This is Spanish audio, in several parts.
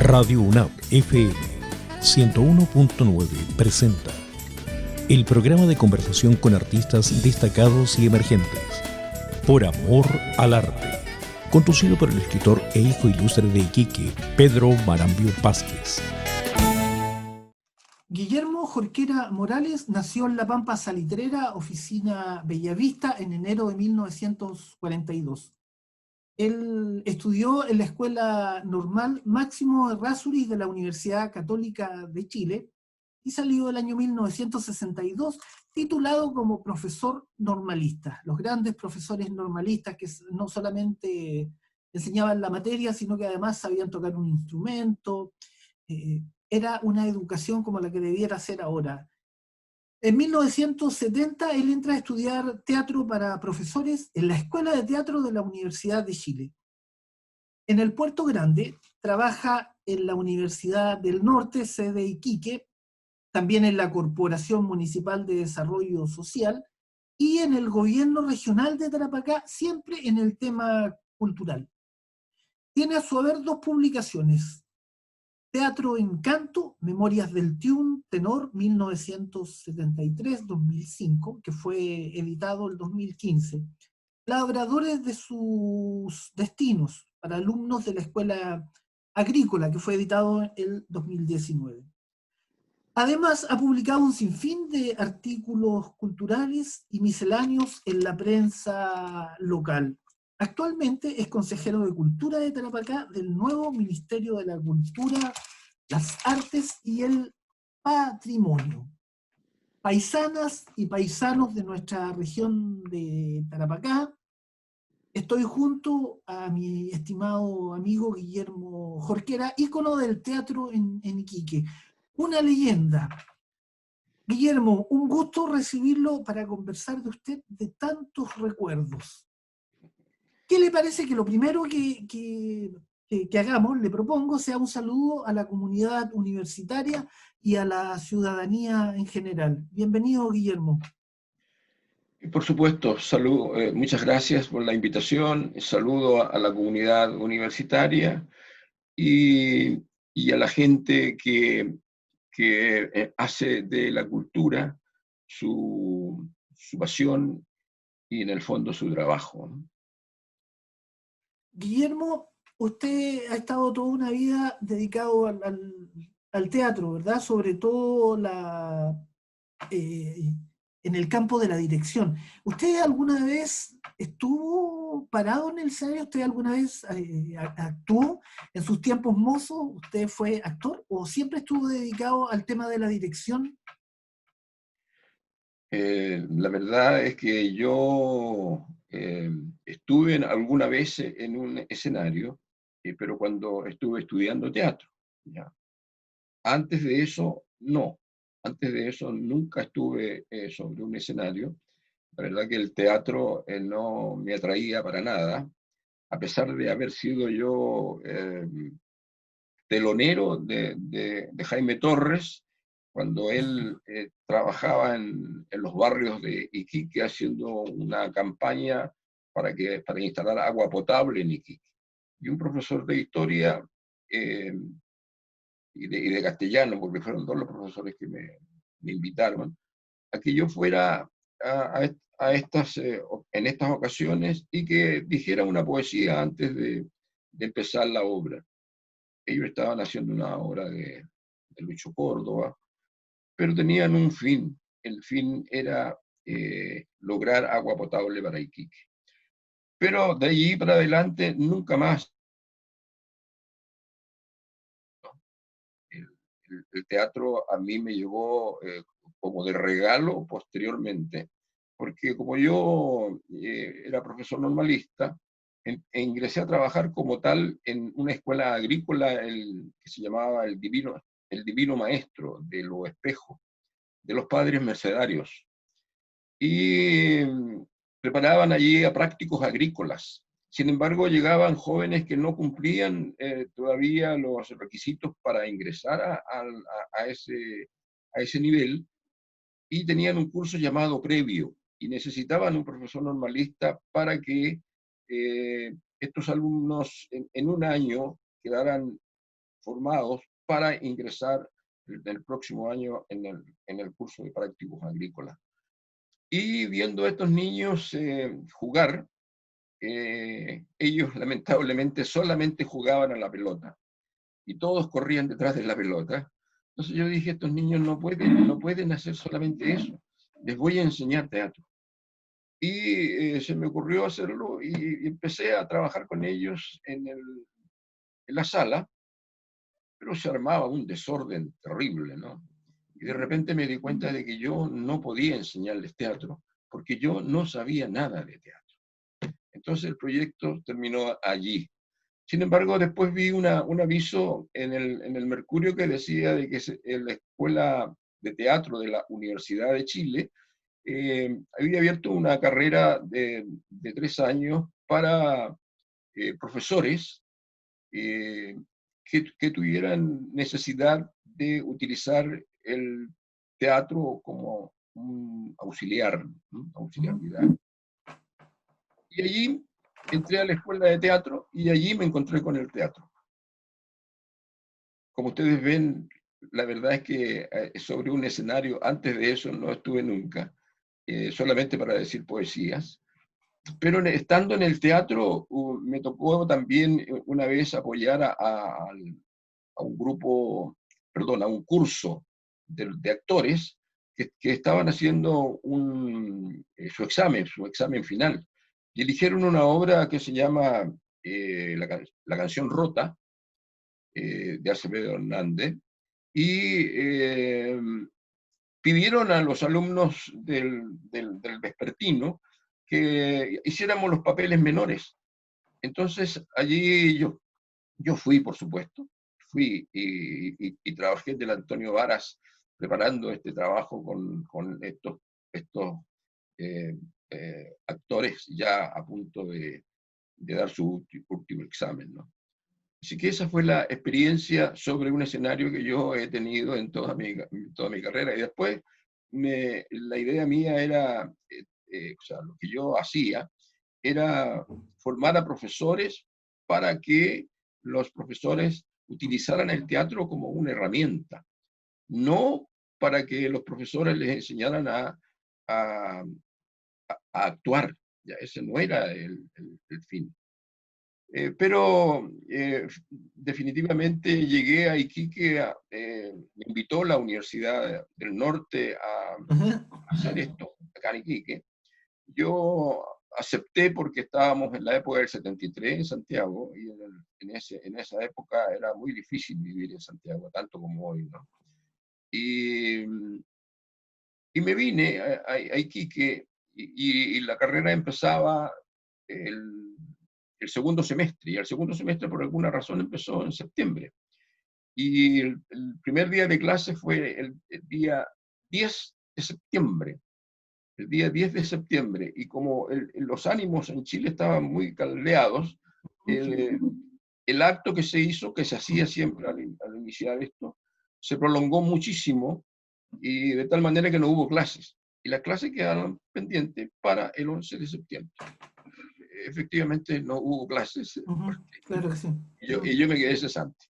Radio UNAP FM 101.9 presenta el programa de conversación con artistas destacados y emergentes, Por Amor al Arte, conducido por el escritor e hijo ilustre de Iquique, Pedro Marambio Vázquez. Guillermo Jorquera Morales nació en La Pampa Salitrera, oficina Bellavista, en enero de 1942. Él estudió en la Escuela Normal Máximo Errázuriz de la Universidad Católica de Chile y salió el año 1962 titulado como profesor normalista. Los grandes profesores normalistas que no solamente enseñaban la materia, sino que además sabían tocar un instrumento. Era una educación como la que debiera ser ahora. En 1970 él entra a estudiar teatro para profesores en la Escuela de Teatro de la Universidad de Chile. En el Puerto Grande trabaja en la Universidad del Norte, sede Iquique, también en la Corporación Municipal de Desarrollo Social y en el Gobierno Regional de Tarapacá, siempre en el tema cultural. Tiene a su haber dos publicaciones: Teatro en Canto, Memorias del Tiun, tenor 1973-2005, que fue editado el 2015. Labradores de sus destinos, para alumnos de la Escuela Agrícola, que fue editado el 2019. Además, ha publicado un sinfín de artículos culturales y misceláneos en la prensa local. Actualmente es consejero de Cultura de Tarapacá del nuevo Ministerio de la Cultura, las Artes y el Patrimonio. Paisanas y paisanos de nuestra región de Tarapacá, estoy junto a mi estimado amigo Guillermo Jorquera, ícono del teatro en Iquique. Una leyenda. Guillermo, un gusto recibirlo para conversar de usted de tantos recuerdos. ¿Qué le parece que lo primero que hagamos, le propongo, sea un saludo a la comunidad universitaria y a la ciudadanía en general? Bienvenido, Guillermo. Por supuesto, muchas gracias por la invitación, saludo a la comunidad universitaria y a la gente que hace de la cultura su pasión y en el fondo su trabajo. Guillermo, usted ha estado toda una vida dedicado al teatro, ¿verdad? Sobre todo en el campo de la dirección. ¿Usted alguna vez estuvo parado en el escenario? ¿Usted alguna vez actuó en sus tiempos mozos? ¿Usted fue actor o siempre estuvo dedicado al tema de la dirección? La verdad es que yo estuve alguna vez en un escenario, pero cuando estuve estudiando teatro, ¿ya? Antes de eso, no. Antes de eso nunca estuve sobre un escenario. La verdad que el teatro no me atraía para nada, a pesar de haber sido yo telonero de Jaime Torres, cuando él trabajaba en los barrios de Iquique haciendo una campaña para instalar agua potable en Iquique. Y un profesor de historia y de castellano, porque fueron dos los profesores que me invitaron, a que yo fuera en estas ocasiones y que dijera una poesía antes de empezar la obra. Ellos estaban haciendo una obra de Lucho Córdoba, pero tenían un fin. El fin era lograr agua potable para Iquique. Pero de allí para adelante, nunca más. El teatro a mí me llegó como de regalo posteriormente, porque como yo era profesor normalista, ingresé a trabajar como tal en una escuela agrícola que se llamaba el Divino Maestro de los Espejos, de los padres mercedarios. Y preparaban allí a prácticos agrícolas. Sin embargo, llegaban jóvenes que no cumplían todavía los requisitos para ingresar a ese nivel y tenían un curso llamado previo y necesitaban un profesor normalista para que estos alumnos en un año quedaran formados para ingresar el próximo año en el curso de prácticos agrícolas. Y viendo a estos niños jugar, ellos lamentablemente solamente jugaban a la pelota y todos corrían detrás de la pelota. Entonces yo dije, estos niños no pueden hacer solamente eso, les voy a enseñar teatro. Y se me ocurrió hacerlo y empecé a trabajar con ellos en la sala, pero se armaba un desorden terrible, ¿no? Y de repente me di cuenta de que yo no podía enseñarles teatro, porque yo no sabía nada de teatro. Entonces el proyecto terminó allí. Sin embargo, después vi un aviso en el Mercurio que decía de que en la Escuela de Teatro de la Universidad de Chile había abierto una carrera de 3 años para profesores eh, que tuvieran necesidad de utilizar el teatro como un auxiliar, ¿no? Auxiliaridad. Y allí entré a la escuela de teatro y allí me encontré con el teatro. Como ustedes ven, la verdad es que sobre un escenario, antes de eso no estuve nunca, solamente para decir poesías. Pero estando en el teatro, me tocó también una vez apoyar a un grupo, perdón, a un curso de actores que estaban haciendo su examen final. Y eligieron una obra que se llama La canción rota, de Acevedo Hernández, y pidieron a los alumnos del vespertino que hiciéramos los papeles menores. Entonces allí yo fui, por supuesto, fui y trabajé del Antonio Varas preparando este trabajo con estos eh, actores ya a punto de dar su último examen, ¿no? Así que esa fue la experiencia sobre un escenario que yo he tenido en toda mi carrera. Y después la idea mía era, o sea, lo que yo hacía era formar a profesores para que los profesores utilizaran el teatro como una herramienta, no para que los profesores les enseñaran a, a actuar. Ya, ese no era el fin. Pero definitivamente llegué a Iquique, me invitó la Universidad del Norte a hacer esto acá en Iquique. Yo acepté porque estábamos en la época del 73 en Santiago y en esa época era muy difícil vivir en Santiago, tanto como hoy, ¿no? Y me vine a Iquique y la carrera empezaba el segundo semestre, y el segundo semestre por alguna razón empezó en septiembre. Y el primer día de clase fue el día 10 de septiembre, el día 10 de septiembre, y como los ánimos en Chile estaban muy caldeados, el acto que se hizo, que se hacía siempre al iniciar esto, se prolongó muchísimo, y de tal manera que no hubo clases. Y las clases quedaron pendientes para el 11 de septiembre. Efectivamente no hubo clases. Claro que sí. Y yo me quedé cesante.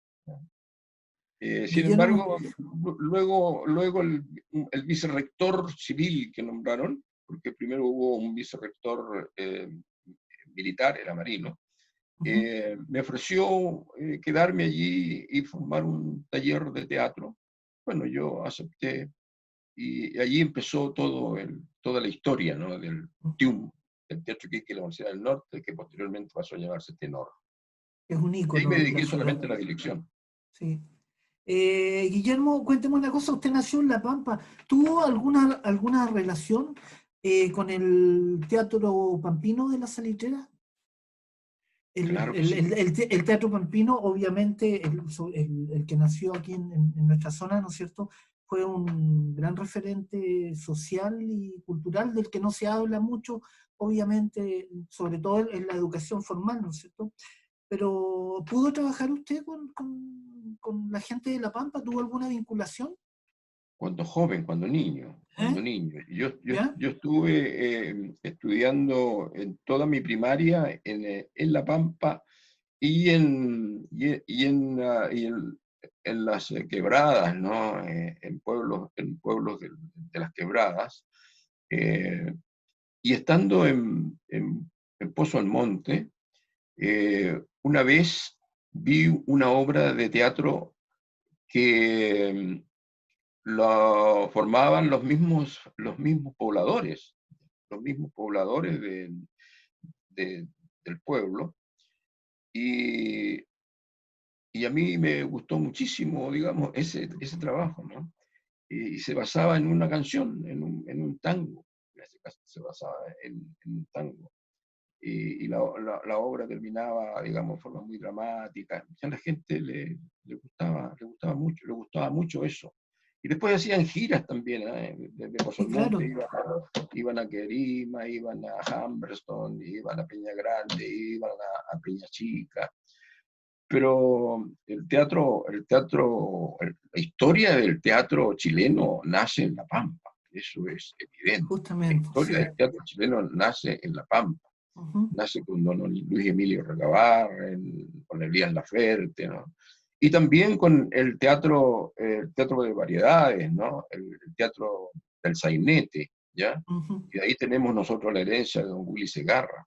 Sin Guillermo, embargo, luego el vicerrector civil que nombraron, porque primero hubo un vicerrector militar, era marino, me ofreció quedarme allí y formar un taller de teatro. Bueno, yo acepté y allí empezó toda la historia, ¿no? Del TIUM, el Teatro Iquique de la Universidad del Norte, que posteriormente pasó a llamarse Tenor. es un Y ahí ícono me de la dediqué ciudad. solamente a la dirección. Sí. Guillermo, cuénteme una cosa, usted nació en La Pampa. ¿Tuvo alguna relación con el Teatro Pampino de la Salitrera? Claro que sí. El Teatro Pampino, obviamente, el que nació aquí en nuestra zona, ¿no es cierto?, fue un gran referente social y cultural del que no se habla mucho, obviamente, sobre todo en la educación formal, ¿no es cierto? Pero ¿pudo trabajar usted con la gente de La Pampa? ¿Tuvo alguna vinculación? Cuando joven, cuando niño, cuando ¿Eh? niño. ¿Ya? Yo estuve estudiando en toda mi primaria en La Pampa y en las quebradas, ¿no? En pueblos de las quebradas, y estando en Pozo Almonte, una vez vi una obra de teatro que lo formaban los mismos pobladores del pueblo, y, y a mí me gustó muchísimo, digamos, ese trabajo, ¿no? Y se basaba en una canción, en un tango, en este caso se basaba en un tango. Y la obra terminaba, digamos, de forma muy dramática. A la gente le gustaba mucho eso. Y después hacían giras también, ¿eh? De Pozo Sí, claro. Almonte iban a Querima, iban a Humberston, iban a Peña Grande, iban a Peña Chica. Pero la historia del teatro chileno nace en La Pampa, eso es evidente. La Justamente, historia sí. del teatro chileno nace en La Pampa, Ujú, nace con don Luis Emilio Recabarren, con Elías Laferte, ¿no? Y también con el teatro de variedades, ¿no? El teatro del sainete, ¿ya? ujú. Y de ahí tenemos nosotros la herencia de don Willy Segarra.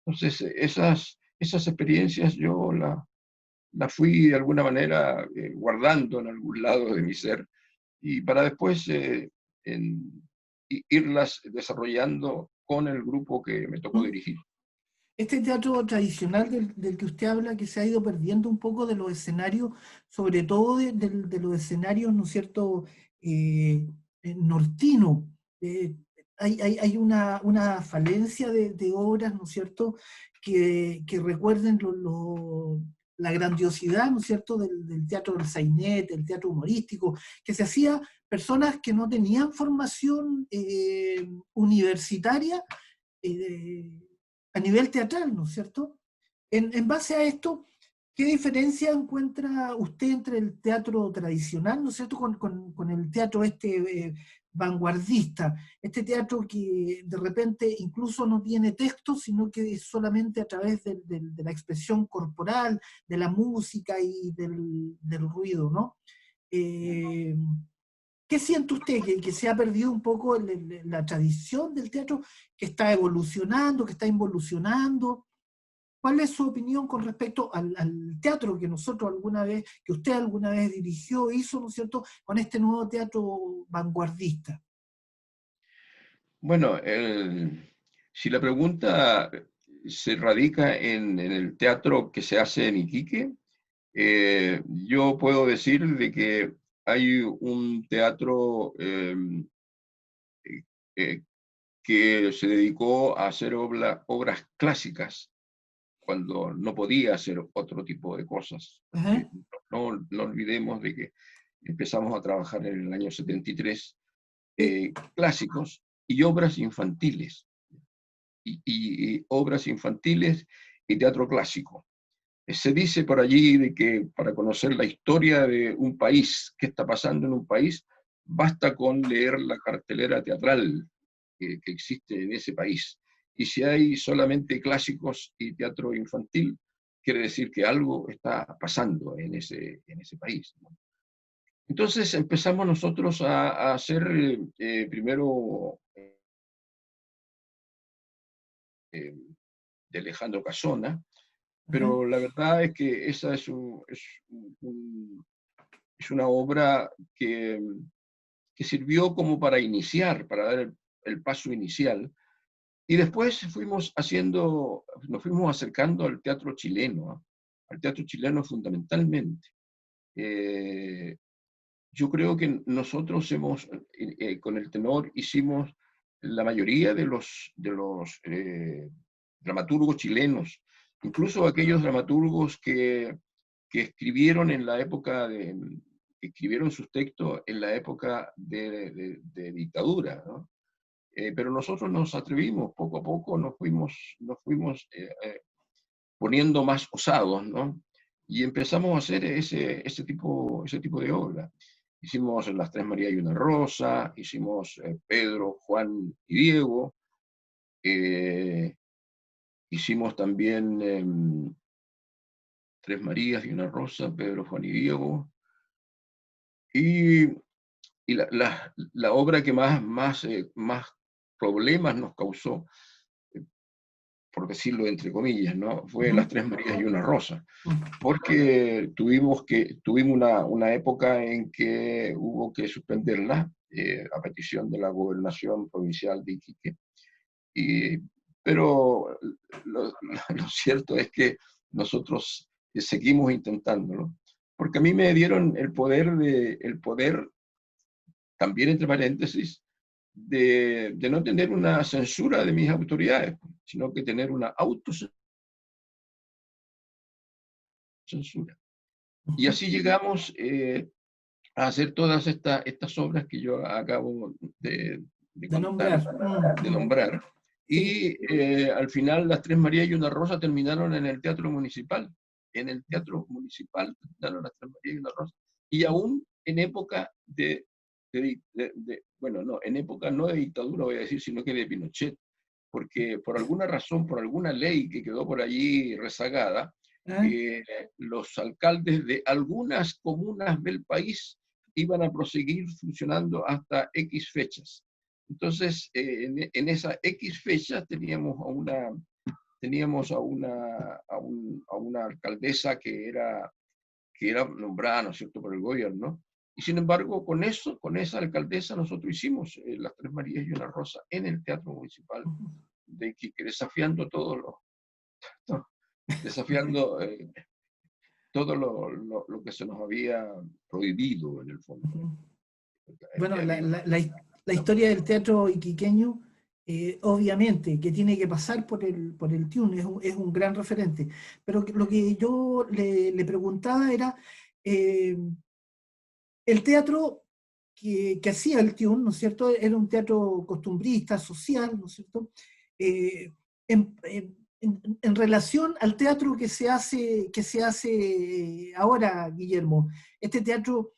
Entonces, esas experiencias yo la fui de alguna manera guardando en algún lado de mi ser, y para después irlas desarrollando con el grupo que me tocó ¿Mm? dirigir. Este teatro tradicional del que usted habla, que se ha ido perdiendo un poco de los escenarios, sobre todo de los escenarios, ¿no es cierto?, nortinos. Eh, hay una falencia de obras, ¿no es cierto?, que recuerden la grandiosidad, ¿no es cierto?, del teatro del sainete, del teatro humorístico, que se hacía personas que no tenían formación universitaria, eh, a nivel teatral, ¿no es cierto? En base a esto, ¿qué diferencia encuentra usted entre el teatro tradicional, ¿no es cierto?, con el teatro vanguardista, este teatro que de repente incluso no tiene texto, sino que es solamente a través de la expresión corporal, de la música y del ruido, ¿no? Eh, ¿Qué siente usted? ¿Que se ha perdido un poco la tradición del teatro, que está evolucionando, que está involucionando? ¿Cuál es su opinión con respecto al teatro que nosotros alguna vez, que usted alguna vez dirigió, hizo, ¿no es cierto?, con este nuevo teatro vanguardista. Bueno, si la pregunta se radica en el teatro que se hace en Iquique, yo puedo decir de que hay un teatro eh, que se dedicó a hacer obras clásicas cuando no podía hacer otro tipo de cosas. Ajá. No olvidemos de que empezamos a trabajar en el año 73, Sí. clásicos y obras infantiles, y obras infantiles y teatro clásico. Se dice por allí de que para conocer la historia de un país, qué está pasando en un país, basta con leer la cartelera teatral que existe en ese país. Y si hay solamente clásicos y teatro infantil, quiere decir que algo está pasando en ese país, ¿no? Entonces empezamos nosotros a hacer primero eh, de Alejandro Casona, Ajá. pero la verdad es que esa es una obra que sirvió como para iniciar, para dar el paso inicial. Y después nos fuimos acercando al teatro chileno, ¿ah? Al teatro chileno fundamentalmente. Eh, yo creo que nosotros con el tenor hicimos la mayoría de los dramaturgos chilenos, incluso aquellos dramaturgos que escribieron en la época que escribieron sus textos en la época de dictadura, ¿no? Pero nosotros nos atrevimos, poco a poco nos fuimos poniendo más osados, ¿no? Y empezamos a hacer ese tipo de obra. Hicimos Las Tres Marías y una Rosa, hicimos Pedro, Juan y Diego, eh, hicimos también Tres Marías y una Rosa, Pedro, Juan y Diego. Y la obra que más problemas nos causó, por decirlo entre comillas, ¿no? Fue Las Tres Marías y una Rosa, porque tuvimos una época en que hubo que suspenderla a petición de la gobernación provincial de Iquique. Pero lo cierto es que nosotros seguimos intentándolo, porque a mí me dieron el poder, también entre paréntesis, de no tener una censura de mis autoridades, sino que tener una autocensura. Y así llegamos a hacer todas estas obras que yo acabo de contar, de nombrar. Y al final Las Tres Marías y una Rosa terminaron en el Teatro Municipal. En el Teatro Municipal terminaron Las Tres Marías y una Rosa. Y aún en época bueno, no, en época no de dictadura, voy a decir, sino que de Pinochet. Porque por alguna razón, por alguna ley que quedó por allí rezagada, los alcaldes de algunas comunas del país iban a proseguir funcionando hasta X fechas. Entonces, en esa X fecha teníamos a una alcaldesa que era nombrada, ¿no es cierto?, por el gobierno. Y sin embargo, con esa alcaldesa nosotros hicimos Las Tres Marías y una Rosa en el Teatro Municipal de Iquique, desafiando todo lo que se nos había prohibido en el fondo. Bueno, la historia del teatro iquiqueño, obviamente, que tiene que pasar por el TIUN, es un gran referente. Pero lo que yo le preguntaba era, el teatro que hacía el TIUN, ¿no es cierto?, era un teatro costumbrista, social, ¿no es cierto?, en relación al teatro que se hace ahora, Guillermo, este teatro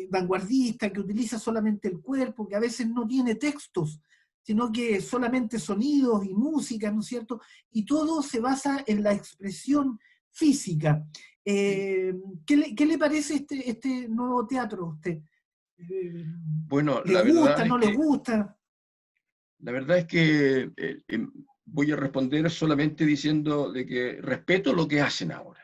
vanguardista que utiliza solamente el cuerpo, que a veces no tiene textos, sino que solamente sonidos y música, ¿no es cierto? Y todo se basa en la expresión física. ¿Qué le parece este nuevo teatro a usted? Bueno, ¿Le gusta, no le gusta? La verdad es que voy a responder solamente diciendo de que respeto lo que hacen ahora.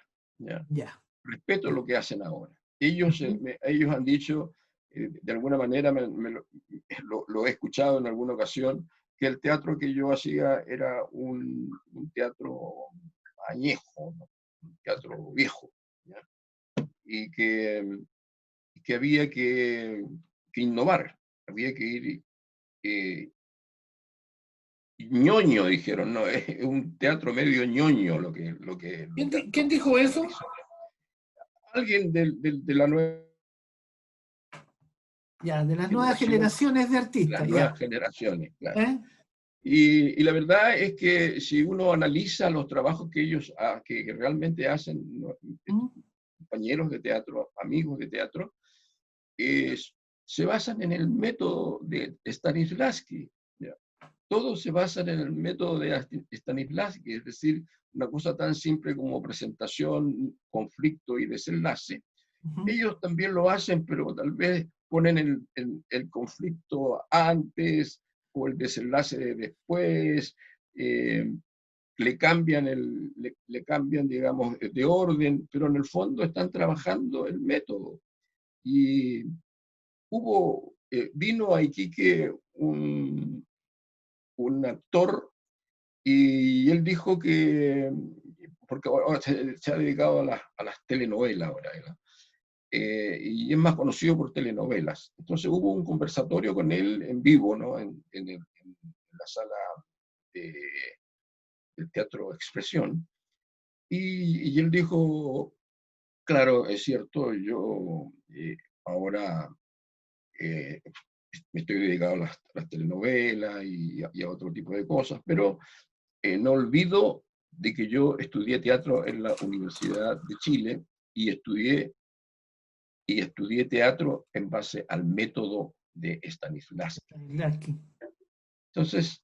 ¿Ya? Respeto lo que hacen ahora. Ellos han dicho, de alguna manera lo he escuchado en alguna ocasión, que el teatro que yo hacía era un teatro añejo, ¿no? Un teatro viejo, ¿ya? Y que había que innovar, había que ir ñoño, dijeron, no, es un teatro medio ñoño lo que ¿Quién dijo eso? Alguien de la nueva... Ya, de las nuevas generaciones de artistas. Las nuevas generaciones, claro. ¿Eh? Y la verdad es que si uno analiza los trabajos que ellos que realmente hacen, compañeros de teatro, amigos de teatro, se basan en el método de Stanislavski. ¿Ya? Todos se basan en el método de Stanislavski, es decir, una cosa tan simple como presentación, conflicto y desenlace. Ellos también lo hacen, pero tal vez ponen el conflicto antes o el desenlace después, le cambian, digamos, de orden, pero en el fondo están trabajando el método. Y vino a Iquique un actor y él dijo que, porque ahora se ha dedicado a las telenovelas ahora, ¿no? Y es más conocido por telenovelas. Entonces hubo un conversatorio con él en vivo, ¿no? En la sala del Teatro Expresión, y él dijo, claro, es cierto, yo ahora me estoy dedicado a las telenovelas y a otro tipo de cosas, pero no olvido de que yo estudié teatro en la Universidad de Chile y estudié teatro en base al método de Stanislavski. Entonces,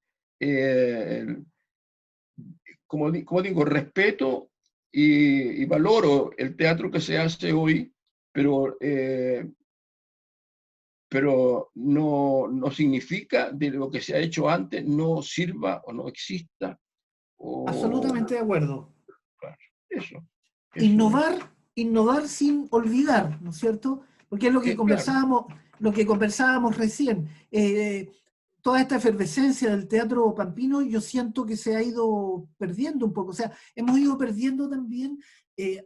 como digo, respeto y valoro el teatro que se hace hoy, pero no significa de lo que se ha hecho antes no sirva o no exista. Absolutamente de acuerdo. Claro, eso es. Innovar sin olvidar, ¿no es cierto? Porque es Claro. lo que conversábamos recién. Toda esta efervescencia del teatro pampino, yo siento que se ha ido perdiendo un poco. O sea, hemos ido perdiendo también,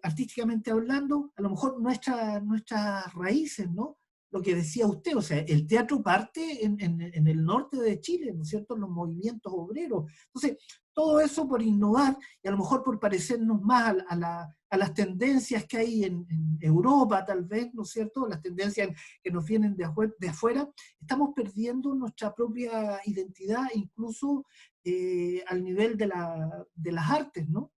artísticamente hablando, a lo mejor nuestras raíces, ¿no? Lo que decía usted, o sea, el teatro parte en el norte de Chile, ¿no es cierto? En los movimientos obreros. Entonces, todo eso por innovar y a lo mejor por parecernos más a las tendencias que hay en Europa, tal vez, ¿no es cierto? Las tendencias que nos vienen de afuera, estamos perdiendo nuestra propia identidad, incluso al nivel de las artes, ¿no?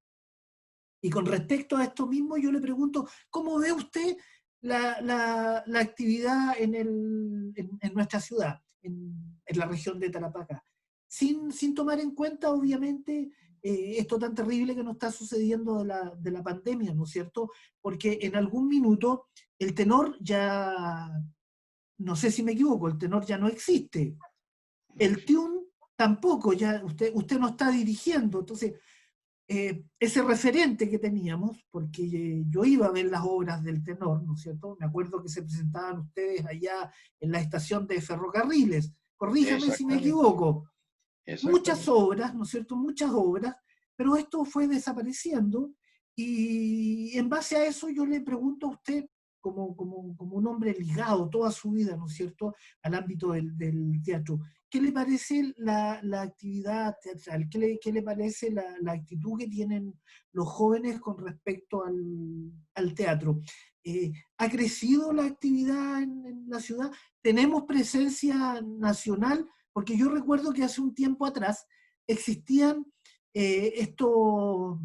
Y con respecto a esto mismo, yo le pregunto, ¿cómo ve usted la actividad en nuestra ciudad, en la región de Tarapacá? Sin tomar en cuenta, obviamente, esto tan terrible que nos está sucediendo de la pandemia, ¿no es cierto? Porque en algún minuto el tenor ya, no sé si me equivoco, el tenor ya no existe. El tune tampoco, ya usted no está dirigiendo. Entonces, ese referente que teníamos, porque yo iba a ver las obras del tenor, ¿no es cierto? Me acuerdo que se presentaban ustedes allá en la estación de ferrocarriles, corríjame si me Exactamente, equivoco, muchas exactamente. obras, ¿no es cierto? Muchas obras, pero esto fue desapareciendo y en base a eso yo le pregunto a usted, como un hombre ligado toda su vida, ¿no es cierto?, al ámbito del teatro, ¿qué le parece la actividad teatral? ¿Qué le parece la actitud que tienen los jóvenes con respecto al teatro? ¿Ha crecido la actividad en la ciudad? ¿Tenemos presencia nacional? Porque yo recuerdo que hace un tiempo atrás existían estos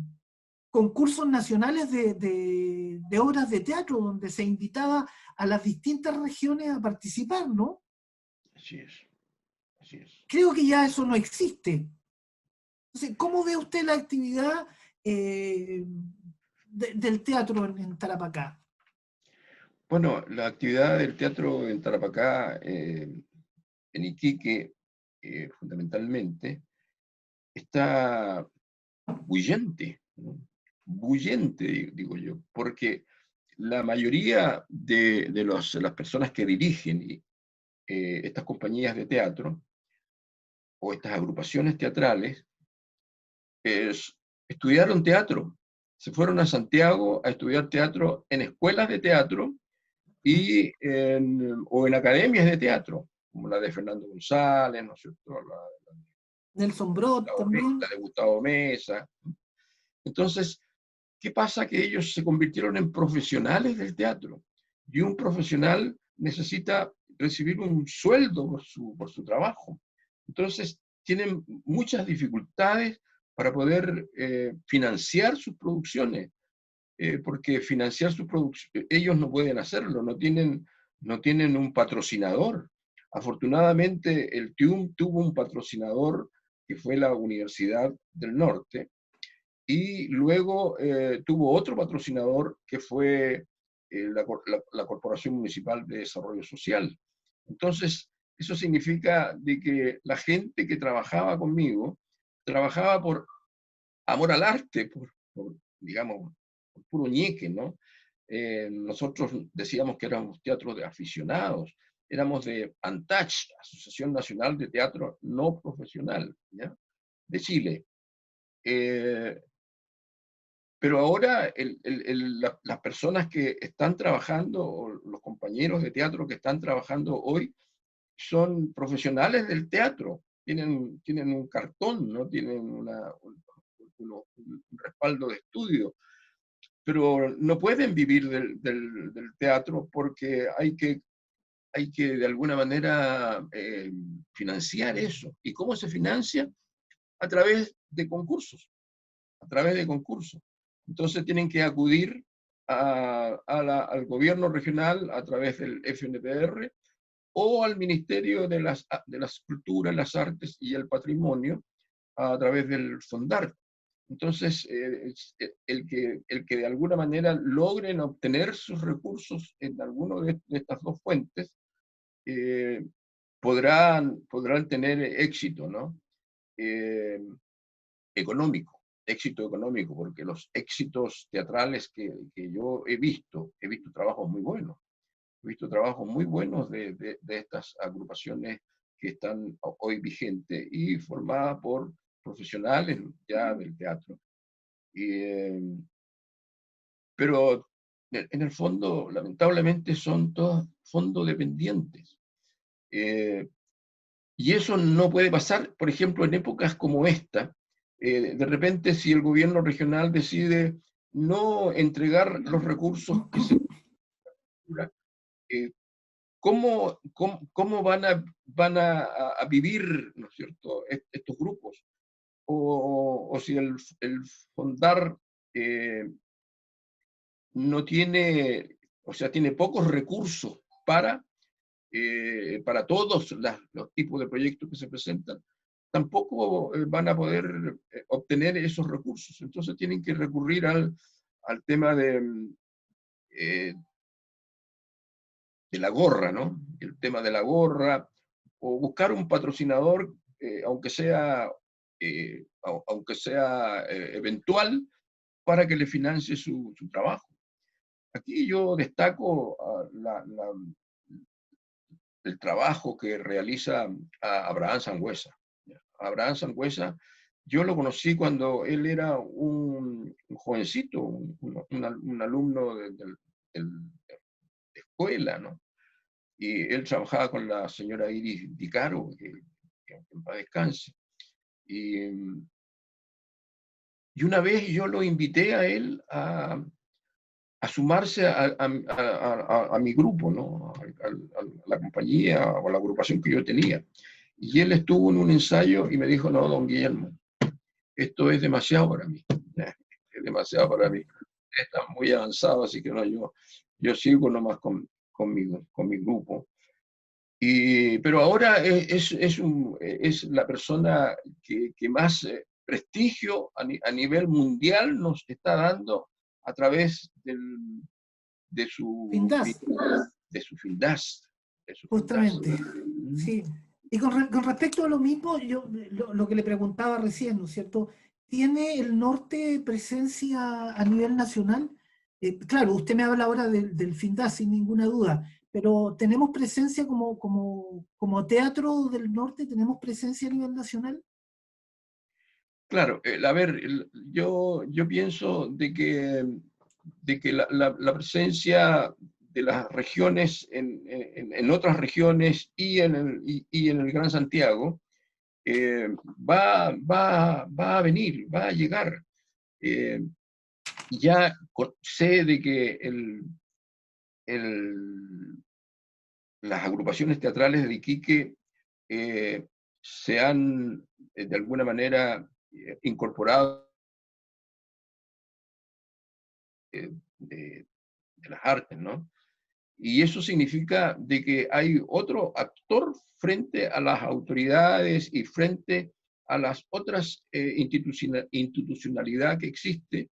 concursos nacionales de obras de teatro donde se invitaba a las distintas regiones a participar, ¿no? Así es, así es. Creo que ya eso no existe. Entonces, ¿cómo ve usted la actividad del teatro en Tarapacá? Bueno, la actividad del teatro en Tarapacá, en Iquique, fundamentalmente, está bullente, ¿no? Bullente, digo yo, porque la mayoría de las personas que dirigen estas compañías de teatro o estas agrupaciones teatrales estudiaron teatro. Se fueron a Santiago a estudiar teatro en escuelas de teatro o en academias de teatro, como la de Fernando González, ¿no es cierto? Nelson Brod La también. de Gustavo Mesa. Entonces, ¿qué pasa? Que ellos se convirtieron en profesionales del teatro. Y un profesional necesita recibir un sueldo por su trabajo. Entonces, tienen muchas dificultades para poder financiar sus producciones, porque financiar sus producciones, ellos no pueden hacerlo, no tienen un patrocinador. Afortunadamente, el TIUM tuvo un patrocinador que fue la Universidad del Norte, y luego tuvo otro patrocinador que fue la Corporación Municipal de Desarrollo Social. Entonces, eso significa de que la gente que trabajaba conmigo trabajaba por amor al arte, digamos, por puro ñeque, ¿no? Nosotros decíamos que éramos teatro de aficionados, éramos de ANTACH, Asociación Nacional de Teatro No Profesional, ¿ya? De Chile. Pero ahora las personas que están trabajando, o los compañeros de teatro que están trabajando hoy, son profesionales del teatro, tienen un cartón, ¿no? Tienen un respaldo de estudio, pero no pueden vivir del teatro porque hay que de alguna manera financiar eso. ¿Y cómo se financia? A través de concursos, a través de concursos. Entonces tienen que acudir al gobierno regional a través del FNPR o al Ministerio de las Culturas, las Artes y el Patrimonio a través del FONDAR. Entonces, el que de alguna manera logren obtener sus recursos en alguna de estas dos fuentes, podrán tener éxito, ¿no? Eh, económico, éxito económico, porque los éxitos teatrales que yo he visto trabajos muy buenos. He visto trabajos muy buenos de estas agrupaciones que están hoy vigentes y formadas por profesionales ya del teatro. Pero en el fondo, lamentablemente, son todos fondos dependientes. Y eso no puede pasar, por ejemplo, en épocas como esta. De repente, si el gobierno regional decide no entregar los recursos que se eh, ¿cómo van a vivir, ¿no es cierto?, estos grupos? O si el fondar no tiene, o sea, tiene pocos recursos para todos los tipos de proyectos que se presentan, tampoco van a poder obtener esos recursos. Entonces tienen que recurrir al tema eh, de la gorra, ¿no? El tema de la gorra, o buscar un patrocinador, aunque sea eventual, para que le financie su trabajo. Aquí yo destaco el trabajo que realiza Abraham Sangüesa. Abraham Sangüesa, yo lo conocí cuando él era un jovencito, un alumno de escuela, ¿no? Y él trabajaba con la señora Iris Di Caro, que en paz descanse. Y una vez yo lo invité a él a sumarse a mi grupo, ¿no? A la compañía o a la agrupación que yo tenía. Y él estuvo en un ensayo y me dijo, no, don Guillermo, esto es demasiado para mí. Es demasiado para mí. Está muy avanzado, así que no, yo sigo nomás con mi grupo. Pero ahora es la persona que más prestigio a nivel mundial nos está dando a través de su Findas, FINDAS. justamente, sí. Y con respecto a lo mismo, yo lo que le preguntaba recién, ¿no es cierto? ¿Tiene el norte presencia a nivel nacional? Claro, usted me habla ahora del FINDAS, sin ninguna duda, pero ¿tenemos presencia como teatro del norte? ¿Tenemos presencia a nivel nacional? Claro, a ver, yo pienso de que la presencia de las regiones en otras regiones y en el Gran Santiago va a venir, va a llegar. Ya sé de que las agrupaciones teatrales de Iquique se han, de alguna manera, incorporado de las artes, ¿no? Y eso significa de que hay otro actor frente a las autoridades y frente a las otras institucionalidad que existe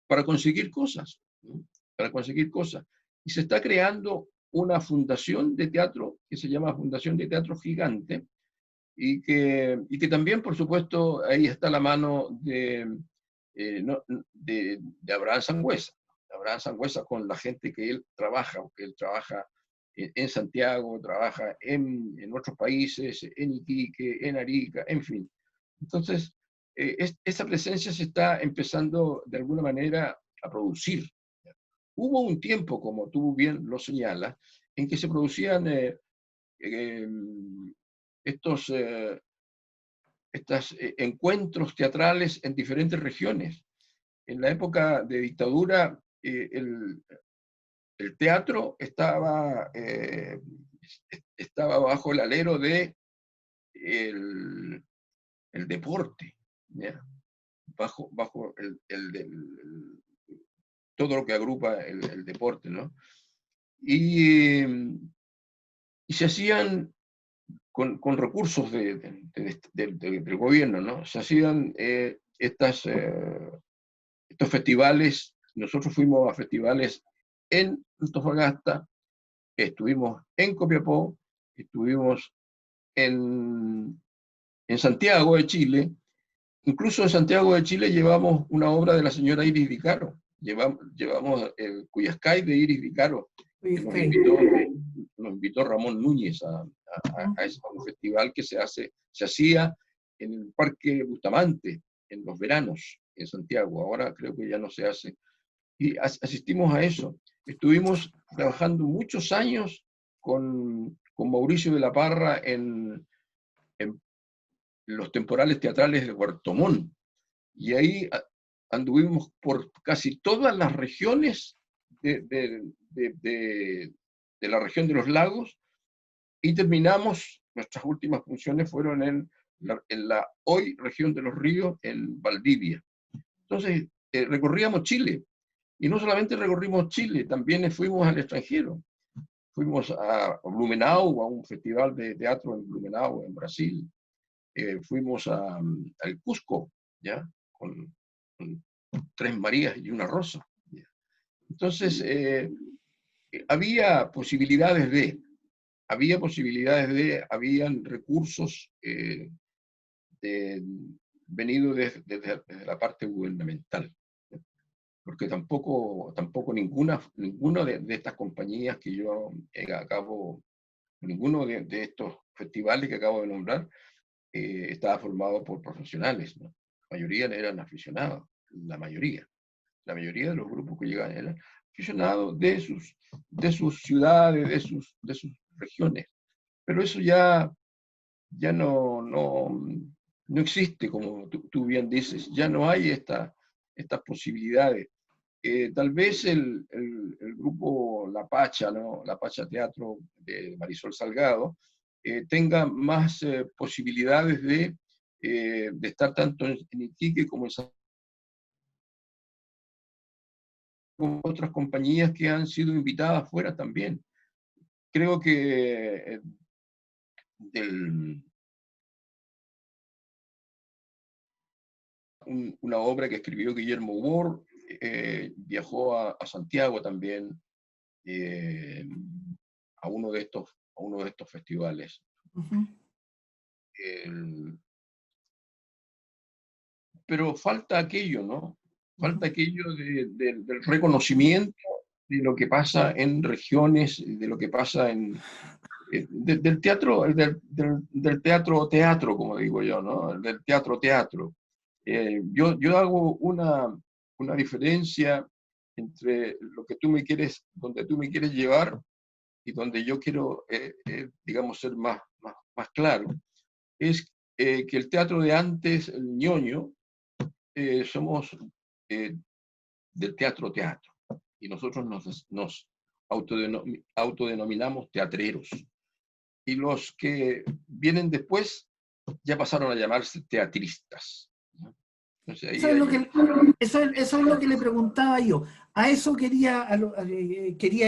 para conseguir cosas, ¿no? Para conseguir cosas. Y se está creando una fundación de teatro que se llama Fundación de Teatro Gigante y que también, por supuesto, ahí está la mano de Abraham Sangüesa. Abraham Sangüesa con la gente que él trabaja, porque él trabaja en Santiago, trabaja en otros países, en Iquique, en Arica, en fin. Entonces, esa presencia se está empezando de alguna manera a producir. Hubo un tiempo, como tú bien lo señalas, en que se producían estos encuentros teatrales en diferentes regiones. En la época de dictadura, el teatro estaba bajo el alero de el deporte, ¿ya? Bajo todo lo que agrupa el deporte, ¿no? Y se hacían con recursos del gobierno, ¿no? Se hacían estos festivales. Nosotros fuimos a festivales en Antofagasta, estuvimos en Copiapó, estuvimos en Santiago de Chile. Incluso en Santiago de Chile llevamos una obra de la señora Iris Vicaro. Llevamos el Cuyascay de Iris Vicaro, que nos invitó Ramón Núñez a un festival que se hacía en el Parque Bustamante en los veranos en Santiago. Ahora creo que ya no se hace. Y asistimos a eso. Estuvimos trabajando muchos años con Mauricio de la Parra en los temporales teatrales de Puerto Montt. Y ahí anduvimos por casi todas las regiones de la región de los lagos, y terminamos, nuestras últimas funciones fueron en la hoy región de los ríos, en Valdivia. Entonces, recorríamos Chile, y no solamente recorrimos Chile, también fuimos al extranjero. Fuimos a Blumenau, a un festival de teatro en Blumenau, en Brasil. Fuimos al Cusco, ¿ya? Con Tres Marías y una Rosa. ¿Ya? Entonces, había posibilidades habían recursos venidos desde la parte gubernamental. Porque tampoco ninguna de estas compañías que yo ninguno de estos festivales que acabo de nombrar, estaba formado por profesionales, ¿no? La mayoría eran aficionados, la mayoría de los grupos que llegaban eran aficionados de sus ciudades, de sus regiones. Pero eso ya no existe, como tú bien dices, ya no hay estas posibilidades. Tal vez el grupo La Pacha, ¿no? La Pacha Teatro de Marisol Salgado, tenga más posibilidades de estar tanto en Iquique como en con otras compañías que han sido invitadas fuera también. Creo que una obra que escribió Guillermo Humor viajó a Santiago también, a uno de estos festivales. Pero falta aquello, ¿no? Falta aquello del reconocimiento de lo que pasa en regiones, de lo que pasa del teatro, del teatro, como digo yo, ¿no? Del teatro. Yo hago una diferencia entre lo que donde tú me quieres llevar y donde yo quiero, digamos, ser más claro. Es que el teatro de antes, el ñoño, somos del teatro, y nosotros nos autodenominamos teatreros. Y los que vienen después ya pasaron a llamarse teatristas. Entonces, eso es lo que le preguntaba yo. A eso quería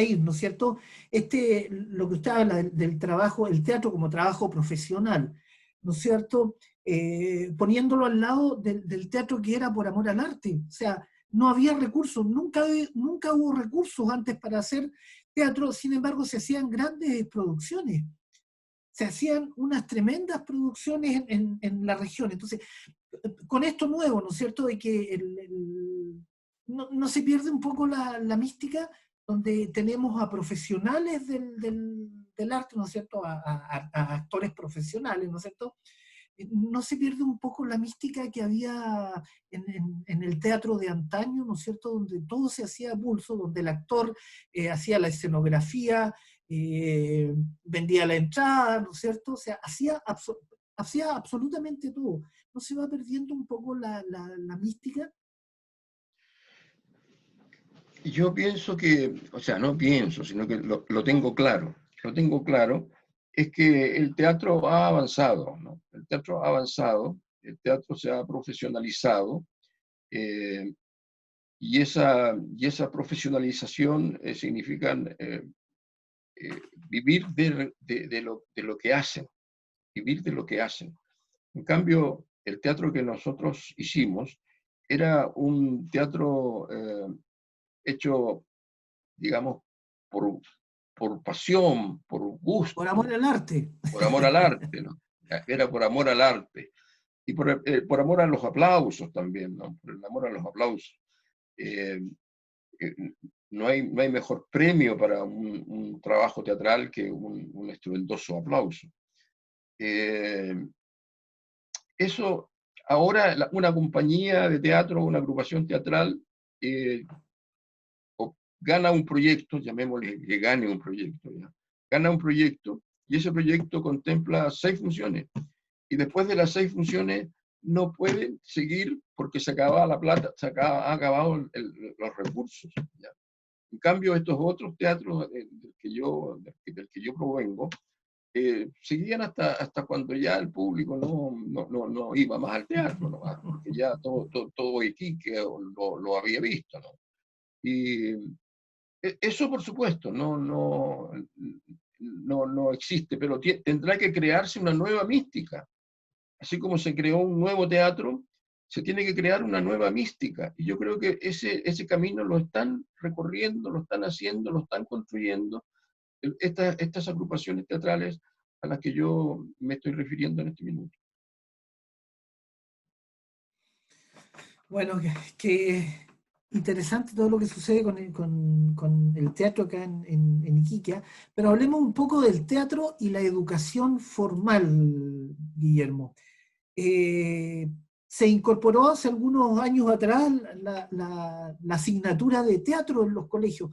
ir, ¿no es cierto? Lo que usted habla del trabajo, el teatro como trabajo profesional, ¿no es cierto? Poniéndolo al lado del teatro que era por amor al arte. O sea, no había recursos, nunca hubo recursos antes para hacer teatro, sin embargo se hacían grandes producciones. Se hacían unas tremendas producciones en la región. Entonces, con esto nuevo, ¿no es cierto?, de que no se pierde un poco la mística, donde tenemos a profesionales del arte, ¿no es cierto?, a actores profesionales, ¿no es cierto?, no se pierde un poco la mística que había en el teatro de antaño, ¿no es cierto?, donde todo se hacía a pulso, donde el actor hacía la escenografía, vendía la entrada, ¿no es cierto?, o sea, hacía absolutamente todo. ¿No se va perdiendo un poco la mística? Yo pienso que, o sea, no pienso, sino que lo tengo claro. Lo tengo claro, es que el teatro ha avanzado, ¿no? El teatro ha avanzado, el teatro se ha profesionalizado, y esa profesionalización significa vivir de lo que hacen, vivir de lo que hacen. En cambio, el teatro que nosotros hicimos era un teatro hecho, digamos, por, por pasión, por Por amor gusto, al arte. por amor al arte, ¿no? Era por amor al arte. Y por amor a los aplausos también, ¿no? Por el amor a los aplausos. Eh, eh, no hay mejor premio para un trabajo teatral que un estruendoso aplauso. Eh, Eso, ahora una compañía de teatro, una agrupación teatral, eh, gana un proyecto, llamémosle que gane un proyecto, ¿ya? Gana un proyecto y ese proyecto contempla 6 funciones. Y después de las 6 funciones no pueden seguir porque se acaba la plata, ha acabado los recursos, ¿ya? En cambio, estos otros teatros del que yo provengo, seguían hasta cuando ya el público no iba más al teatro, ¿no? Porque ya todo Iquique lo había visto, ¿no? Y eso, por supuesto, no existe, pero tendrá que crearse una nueva mística. Así como se creó un nuevo teatro, se tiene que crear una nueva mística. Y yo creo que ese camino lo están recorriendo, lo están haciendo, lo están construyendo estas agrupaciones teatrales a las que yo me estoy refiriendo en este minuto. Bueno, que interesante todo lo que sucede con el teatro acá en Iquique, pero hablemos un poco del teatro y la educación formal, Guillermo. Eh, Se incorporó hace algunos años atrás la asignatura de teatro en los colegios.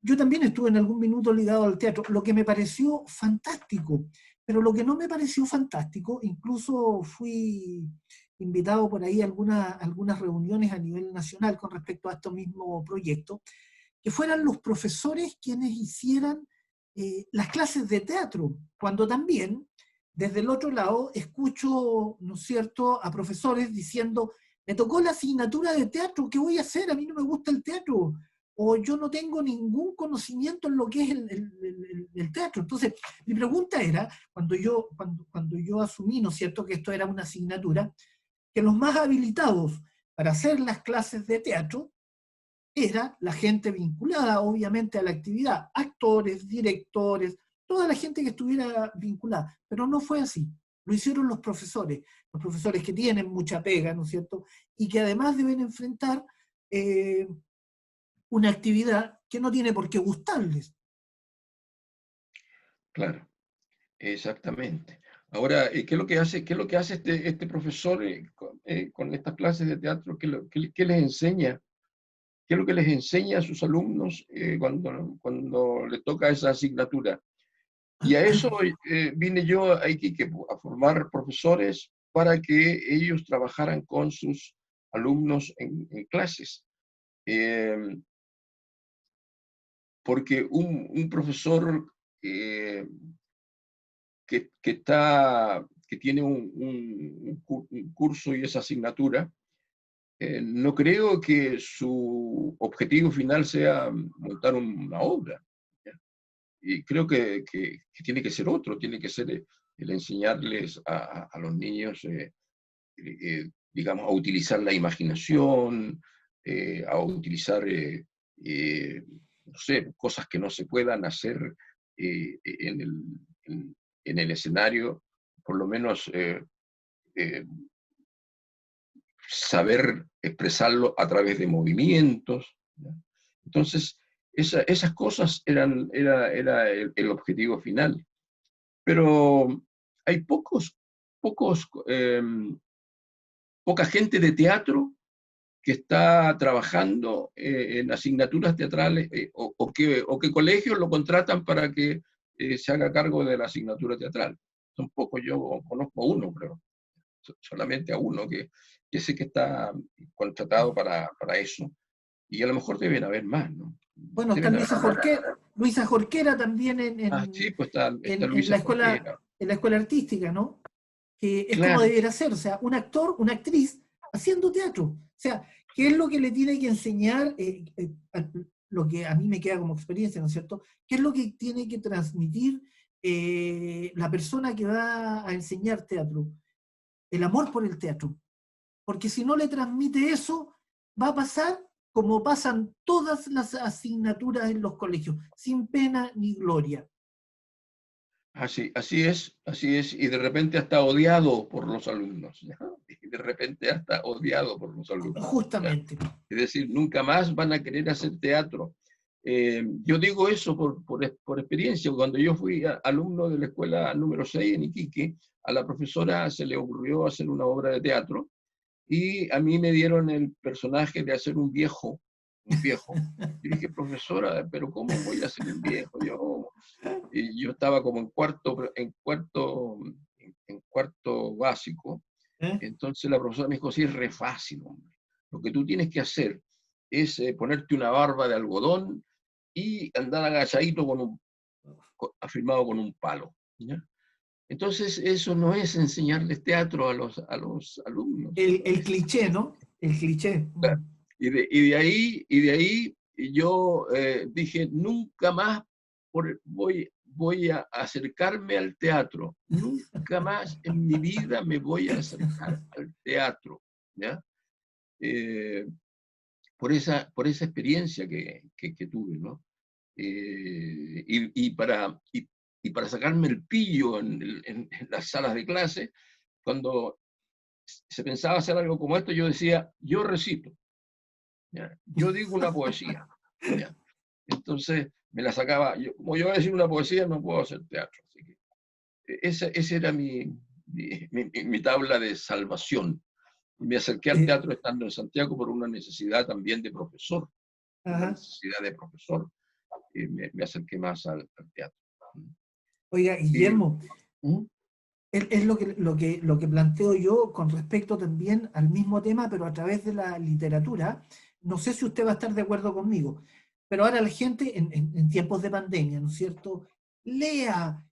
Yo también estuve en algún minuto ligado al teatro, lo que me pareció fantástico, pero lo que no me pareció fantástico, incluso fui invitado por ahí a algunas reuniones a nivel nacional con respecto a este mismo proyecto, que fueran los profesores quienes hicieran las clases de teatro, cuando también, desde el otro lado, escucho, ¿no es cierto?, a profesores diciendo, me tocó la asignatura de teatro, ¿qué voy a hacer? A mí no me gusta el teatro, o yo no tengo ningún conocimiento en lo que es el teatro. Entonces, mi pregunta era, cuando yo asumí, ¿no es cierto?, que esto era una asignatura, que los más habilitados para hacer las clases de teatro era la gente vinculada, obviamente, a la actividad, actores, directores, toda la gente que estuviera vinculada, pero no fue así. Lo hicieron los profesores que tienen mucha pega, ¿no es cierto? Y que además deben enfrentar eh, una actividad que no tiene por qué gustarles. Claro, exactamente. Ahora, ¿qué es lo que hace este profesor con estas clases de teatro? ¿Qué les enseña? ¿Qué es lo que les enseña a sus alumnos cuando les toca esa asignatura? Y a eso vine yo a Iquique, a formar profesores para que ellos trabajaran con sus alumnos en clases. Eh, Porque un profesor eh, que tiene un curso y esa asignatura, no creo que su objetivo final sea montar una obra, ¿ya? Y creo que tiene que ser otro, tiene que ser el enseñarles a los niños, digamos, a utilizar la imaginación, a utilizar, no sé, cosas que no se puedan hacer en en el escenario, por lo menos eh, saber expresarlo a través de movimientos, ¿ya? Entonces, esas cosas era el objetivo final. Pero hay pocos, poca gente de teatro que está trabajando en asignaturas teatrales o que colegios lo contratan para que se haga cargo de la asignatura teatral. Tampoco yo conozco a uno, pero solamente a uno que sé que está contratado para eso. Y a lo mejor deben haber más, ¿no? Bueno, está Deben haber más. Luisa Jorquera también Sí, pues está en Luisa Jorquera. la escuela artística, ¿no? Que es como Claro, debería ser, o sea, un actor, una actriz haciendo teatro. O sea, ¿qué es lo que le tiene que enseñar? Lo que a mí me queda como experiencia, ¿no es cierto? ¿Qué es lo que tiene que transmitir la persona que va a enseñar teatro? El amor por el teatro. porque si no le transmite eso, va a pasar como pasan todas las asignaturas en los colegios, sin pena ni gloria. Así es, y de repente hasta odiado por los alumnos, ¿ya? Y de repente hasta odiado por los alumnos, ¿ya? Justamente. Es decir, nunca más van a querer hacer teatro. Yo digo eso por experiencia. Cuando yo fui alumno de la escuela número 6 en Iquique, a la profesora se le ocurrió hacer una obra de teatro y a mí me dieron el personaje de hacer un viejo, un viejo. Yo dije, profesora, pero ¿cómo voy a ser un viejo? Yo estaba como en cuarto básico. ¿Eh? Entonces la profesora me dijo, sí, es re fácil, hombre. Lo que tú tienes que hacer es ponerte una barba de algodón y andar agachadito afirmado con un palo, ¿ya? Entonces eso no es enseñarles teatro a los alumnos. El cliché, ¿no? El cliché. Claro. Y de ahí yo dije, nunca más voy a acercarme al teatro. Nunca más en mi vida me voy a acercar al teatro, ¿ya? Eh, por esa experiencia que tuve, ¿no? Y para sacarme el pillo en las salas de clase, cuando se pensaba hacer algo como esto, yo decía, yo recito, ¿ya? Yo digo una poesía, ¿ya? Entonces me la sacaba, como yo voy a decir una poesía, no puedo hacer teatro. Así que esa era mi tabla de salvación. Y me acerqué al Eh, teatro estando en Santiago por una necesidad también de profesor, una ajá. necesidad de profesor, y me acerqué más al teatro. Oiga, Y, Guillermo, ¿Mm? es lo que planteo yo con respecto también al mismo tema, pero a través de la literatura. No sé si usted va a estar de acuerdo conmigo, pero ahora la gente en tiempos de pandemia, ¿no es cierto? Lea,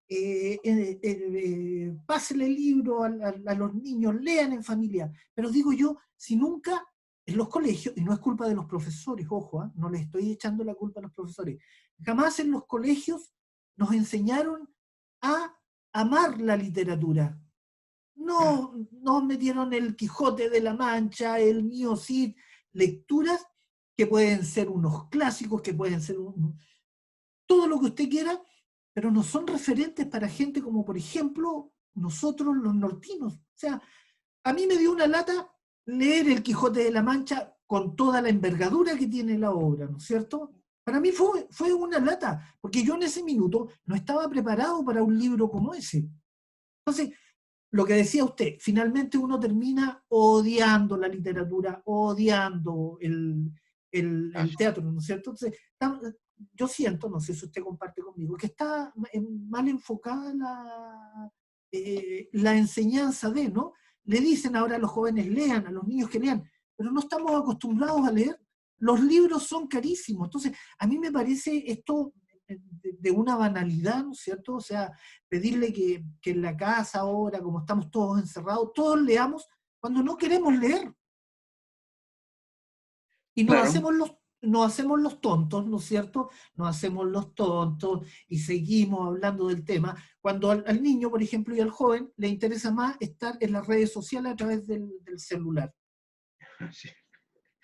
pásele el libro a los niños, lean en familia. Pero digo yo, si nunca en los colegios, y no es culpa de los profesores, ojo, no les estoy echando la culpa a los profesores, jamás en los colegios nos enseñaron a amar la literatura. Claro, No nos metieron el Quijote de la Mancha, el Mío Cid, lecturas que pueden ser unos clásicos, que pueden ser todo lo que usted quiera, pero no son referentes para gente como, por ejemplo, nosotros los nortinos. O sea, a mí me dio una lata leer el Quijote de la Mancha con toda la envergadura que tiene la obra, ¿no es cierto? Para mí fue una lata, porque yo en ese minuto no estaba preparado para un libro como ese. Entonces, lo que decía usted, finalmente uno termina odiando la literatura, odiando el así. teatro, ¿no es cierto? Entonces, yo siento, no sé si usted comparte conmigo, que está mal enfocada la enseñanza de, ¿no? Le dicen ahora a los jóvenes lean, a los niños que lean, pero no estamos acostumbrados a leer. Los libros son carísimos. Entonces, a mí me parece esto de una banalidad, ¿no es cierto? O sea, pedirle que en la casa ahora, como estamos todos encerrados, todos leamos cuando no queremos leer. Y Claro, nos hacemos los tontos, ¿no es cierto? Nos hacemos los tontos y seguimos hablando del tema, cuando al niño, por ejemplo, y al joven le interesa más estar en las redes sociales a través del celular. sí,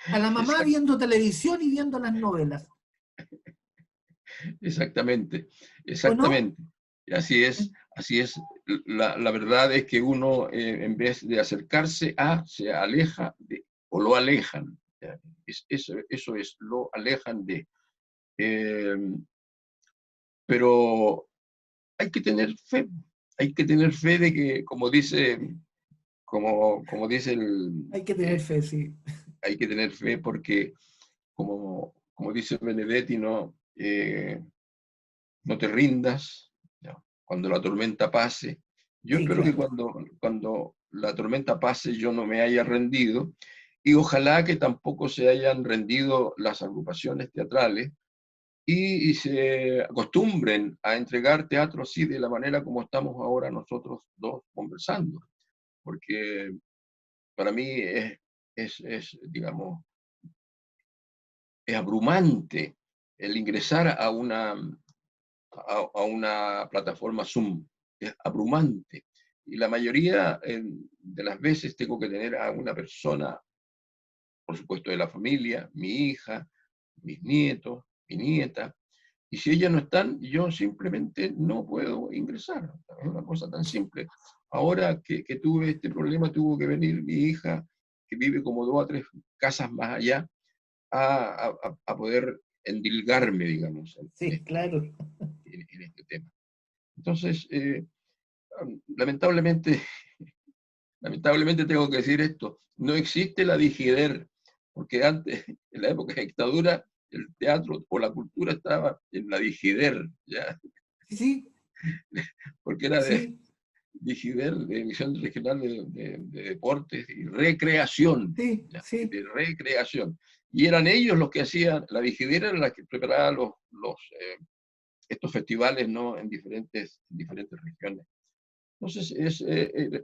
A la mamá exact- viendo televisión y viendo las novelas, exactamente, ¿o no? exactamente. Así es, así es. La verdad es que uno, en vez de acercarse se aleja o lo alejan. ¿Ya? Eso es, lo alejan de. Eh, pero hay que tener fe de que, como dice Hay que tener fe, sí. hay que tener fe porque, como dice Benedetti, ¿no? No te rindas, ¿no? Cuando la tormenta pase. Yo Sí, espero que claro. cuando la tormenta pase yo no me haya rendido y ojalá que tampoco se hayan rendido las agrupaciones teatrales y se acostumbren a entregar teatro así de la manera como estamos ahora nosotros dos conversando, porque para mí digamos, es abrumante el ingresar a una plataforma Zoom, es abrumante. Y la mayoría de las veces tengo que tener a una persona, por supuesto de la familia, mi hija, mis nietos, mi nieta, y si ellas no están, yo simplemente no puedo ingresar. Es una cosa tan simple. Ahora que tuve este problema, tuvo que venir mi hija, que vive como 2 o 3 casas más allá, a poder endilgarme, digamos, Sí, claro. en este tema. Entonces, lamentablemente, lamentablemente tengo que decir esto, no existe la digider, porque antes, en la época de dictadura, el teatro o la cultura estaba en la digider, ¿ya? Sí, Porque era de sí, digider, de División Regional de Deportes y Recreación, sí, ¿ya? sí. De recreación. Y eran ellos los que hacían, la digider era la que preparaba estos festivales, ¿no? En diferentes regiones. Entonces,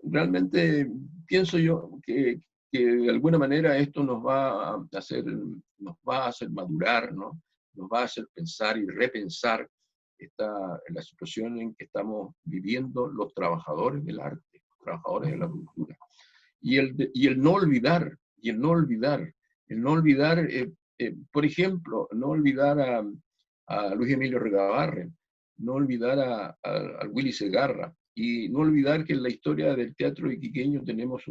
realmente pienso yo que de alguna manera esto nos va a hacer madurar, ¿no? Nos va a hacer pensar y repensar la situación en que estamos viviendo los trabajadores del arte, los trabajadores de la cultura. Y el no olvidar, por ejemplo, no olvidar a Luis Emilio Regabarren, no olvidar a Willy Segarra, y no olvidar que en la historia del teatro iquiqueño tenemos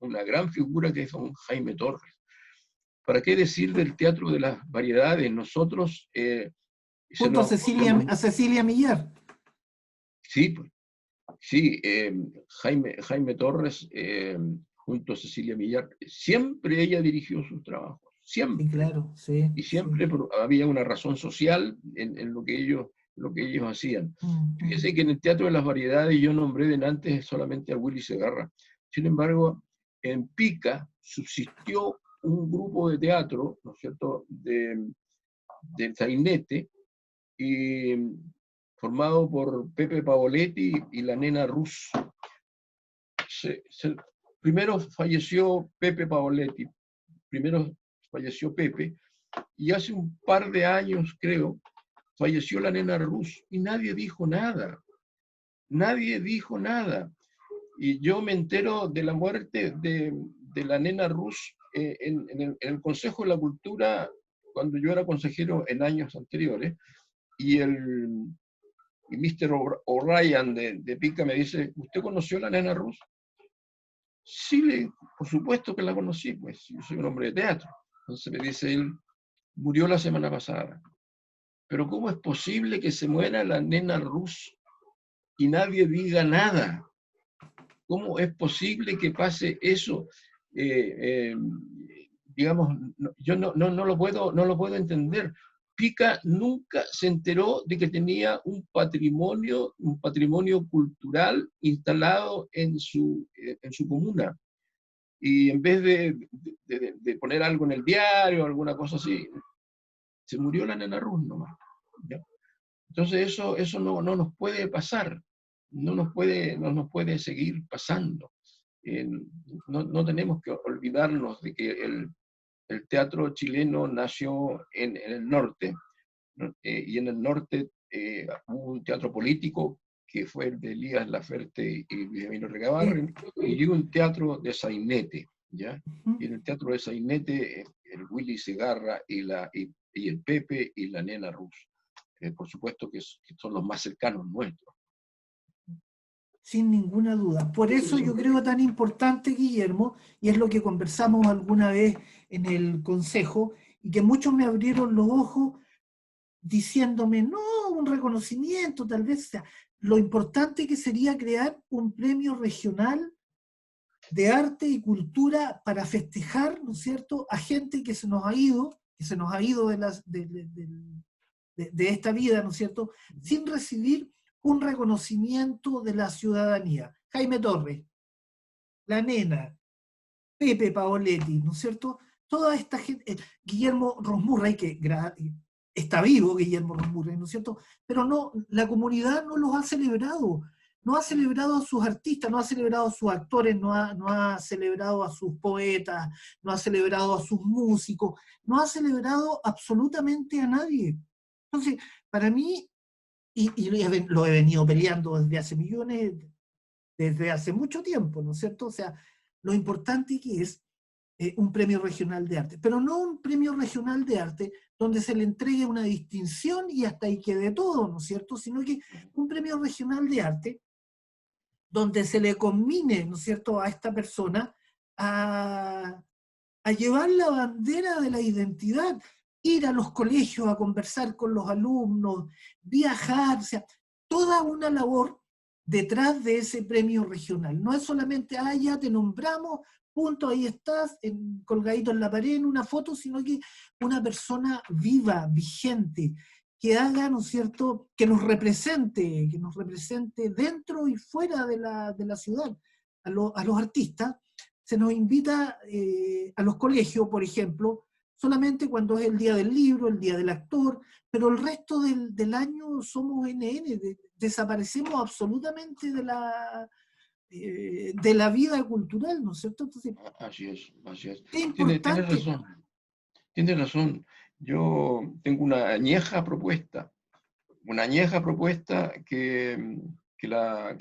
una gran figura que es don Jaime Torres. ¿Para qué decir del teatro de las variedades? Nosotros se Junto a nos Cecilia Millar. sí, pues, sí, Jaime Torres, junto a Cecilia Millar, siempre ella dirigió sus trabajos, Sí, siempre. claro, sí, Y sí. siempre había una razón social en lo que ellos hacían. Mm, mm. Fíjese que en el Teatro de las Variedades yo nombré delante solamente a Willy Segarra. Sin embargo, en Pica subsistió un grupo de teatro, ¿no es cierto?, del sainete, y formado por Pepe Paoletti y la nena Rus. Primero falleció Pepe Paoletti, primero falleció Pepe, y hace un par de años, creo, falleció la nena Rus y nadie dijo nada. Nadie dijo nada. Y yo me entero de la muerte de la nena Rus en el Consejo de la Cultura cuando yo era consejero en años anteriores. Y Mr. O'Ryan de Pica me dice, ¿usted conoció a la nena Rus? Sí, por supuesto que la conocí, pues yo soy un hombre de teatro. Entonces me dice él, murió la semana pasada. Pero ¿cómo es posible que se muera la nena Rus y nadie diga nada? ¿Cómo es posible que pase eso? Digamos, yo no lo puedo entender. Pica nunca se enteró de que tenía un patrimonio cultural instalado en su comuna. Y en vez de poner algo en el diario, alguna cosa así, se murió la nena Rus nomás. ¿Ya? Entonces eso no nos puede pasar, no nos puede seguir pasando. No tenemos que olvidarnos de que el teatro chileno nació en el norte, ¿no? Y en el norte hubo un teatro político que fue el de Elías Laferte y Luis Emilio Sí. Regabarren, y hubo un teatro de sainete, ¿ya? Ujú. Y en el teatro de sainete, el Willy Segarra y el Pepe y la nena Rus. Por supuesto que son los más cercanos nuestros. Sin ninguna duda. Por eso yo creo tan importante, Guillermo, y es lo que conversamos alguna vez en el Consejo, y que muchos me abrieron los ojos diciéndome, no, un reconocimiento, tal vez sea. Lo importante que sería crear un premio regional de arte y cultura para festejar, ¿no es cierto?, a gente que se nos ha ido, de esta vida, ¿no es cierto?, sin recibir un reconocimiento de la ciudadanía. Jaime Torres, la nena, Pepe Paoletti, ¿no es cierto? Toda esta gente, Guillermo Rosmurray, que está vivo Guillermo Rosmurray, ¿no es cierto? Pero no, la comunidad no los ha celebrado, no ha celebrado a sus artistas, no ha celebrado a sus actores, no ha celebrado a sus poetas, no ha celebrado a sus músicos, no ha celebrado absolutamente a nadie. Entonces, para mí, y lo he venido peleando desde hace millones, desde hace mucho tiempo, ¿no es cierto? O sea, lo importante que es un premio regional de arte, pero no un premio regional de arte donde se le entregue una distinción y hasta ahí quede todo, ¿no es cierto? Sino que un premio regional de arte donde se le combine, ¿no es cierto?, a esta persona a llevar la bandera de la identidad, ir a los colegios a conversar con los alumnos, viajar, o sea, toda una labor detrás de ese premio regional. No es solamente, ya te nombramos, punto, ahí estás, colgadito en la pared en una foto, sino que una persona viva, vigente, que haga, ¿no es cierto?, que nos represente dentro y fuera de la ciudad. A los artistas se nos invita a los colegios, por ejemplo, solamente cuando es el día del libro, el día del actor, pero el resto del año somos NN, desaparecemos absolutamente de la vida cultural, ¿no es cierto? Entonces, Así es, así es. qué Tiene importante. razón, tiene razón. Yo tengo una añeja propuesta que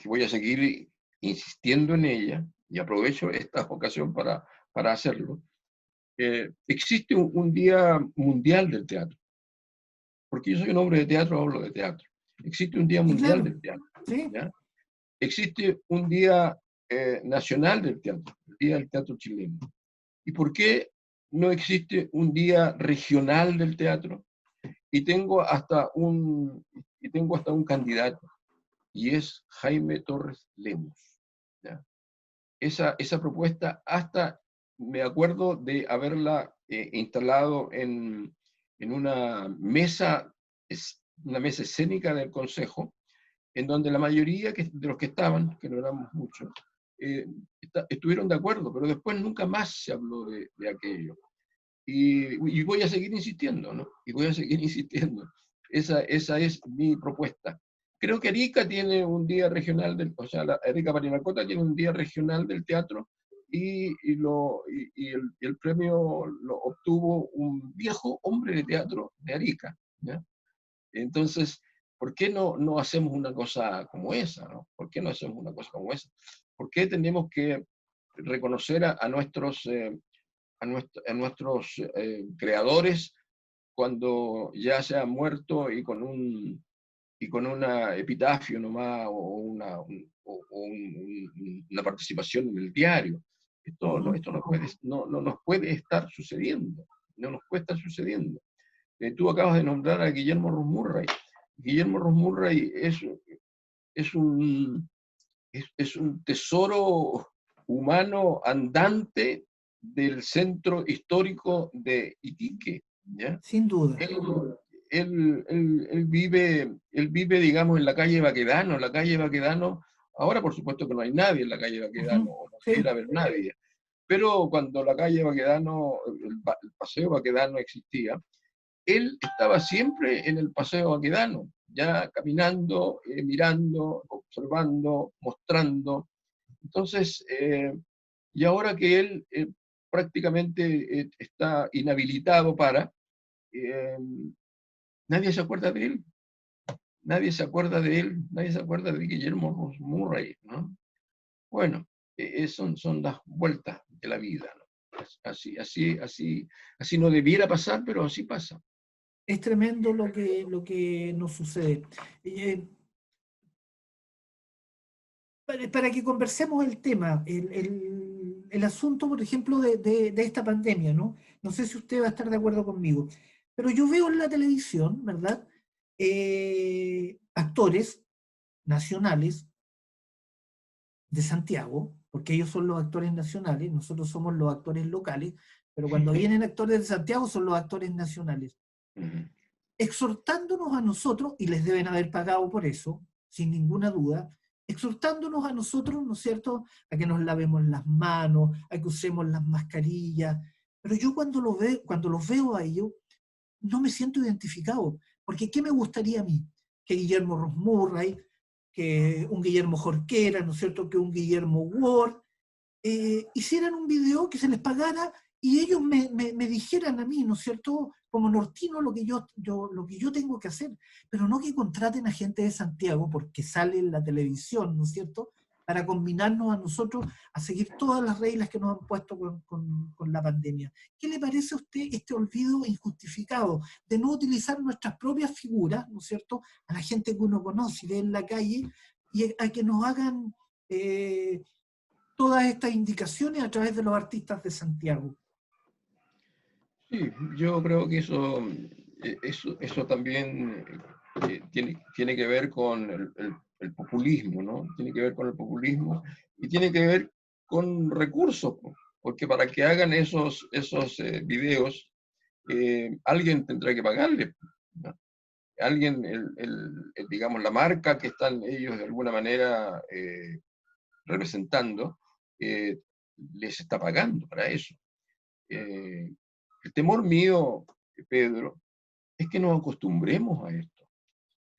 voy a seguir insistiendo en ella, y aprovecho esta ocasión para hacerlo. Existe un Día Mundial del Teatro, porque yo soy un hombre de teatro, hablo de teatro. Existe un Día Y Mundial claro, del Teatro, sí, ¿ya? Existe un Día Nacional del Teatro, el Día del Teatro Chileno. ¿Y por qué no existe un Día Regional del Teatro? Y tengo hasta un candidato, y es Jaime Torres Lemos, ¿ya? Esa propuesta, hasta me acuerdo de haberla instalado en una mesa escénica del Consejo, en donde la mayoría de los que estaban, que no éramos muchos, estuvieron de acuerdo, pero después nunca más se habló de aquello. Y voy a seguir insistiendo, ¿no? Y voy a seguir insistiendo. Esa es mi propuesta. Creo que Arica tiene un día regional, Arica Parinacota tiene un día regional del teatro, y el premio lo obtuvo un viejo hombre de teatro de Arica, ¿ya? Entonces, ¿por qué no hacemos una cosa como esa, ¿no? ¿Por qué no hacemos una cosa como esa? ¿Por qué tenemos que reconocer a nuestros creadores cuando ya se han muerto, y con una epitafio nomás, o una participación en el diario? Esto no nos puede estar sucediendo, no nos puede estar sucediendo. Tú acabas de nombrar a Guillermo Ross Murray. Guillermo Ross Murray es un tesoro humano andante del centro histórico de Iquique, ¿ya? sin duda. Él vive, digamos, en la calle Baquedano. La calle Baquedano, ahora por supuesto que no hay nadie en la calle Baquedano, o no Sí. debiera haber nadie, pero cuando la calle Baquedano, el paseo Baquedano existía, él estaba siempre en el paseo Baquedano, ya caminando, mirando, observando, mostrando. Entonces, y ahora que él prácticamente está inhabilitado eh, nadie se acuerda de él, nadie se acuerda de él, nadie se acuerda de Guillermo Ross Murray, ¿no? Bueno, son las vueltas de la vida, ¿no? Así no debiera pasar, pero así pasa. Es tremendo lo que nos sucede. Para que conversemos el tema, el asunto, por ejemplo, de esta pandemia, ¿no? No sé si usted va a estar de acuerdo conmigo, pero yo veo en la televisión, ¿verdad? Actores nacionales de Santiago, porque ellos son los actores nacionales, nosotros somos los actores locales, pero cuando vienen actores de Santiago son los actores nacionales, exhortándonos a nosotros, y les deben haber pagado por eso, sin ninguna duda, exhortándonos a nosotros, ¿no es cierto?, a que nos lavemos las manos, a que usemos las mascarillas, pero yo cuando los veo a ellos, no me siento identificado, porque ¿qué me gustaría a mí? Que Guillermo Ross Murray, que un Guillermo Jorquera, ¿no es cierto?, que un Guillermo Ward, hicieran un video que se les pagara y ellos me dijeran a mí, ¿no es cierto?, como nortino lo que yo tengo que hacer, pero no que contraten a gente de Santiago porque sale en la televisión, ¿no es cierto?, para combinarnos a nosotros a seguir todas las reglas que nos han puesto con la pandemia. ¿Qué le parece a usted este olvido injustificado de no utilizar nuestras propias figuras, ¿no es cierto?, a la gente que uno conoce y ve en la calle, y a que nos hagan todas estas indicaciones a través de los artistas de Santiago? Sí, yo creo que eso también tiene que ver con el populismo, ¿no? Tiene que ver con el populismo y tiene que ver con recursos, porque para que hagan esos videos, alguien tendrá que pagarle, ¿no? Alguien, digamos, la marca que están ellos de alguna manera representando, les está pagando para eso. El temor mío, Pedro, es que nos acostumbremos a esto,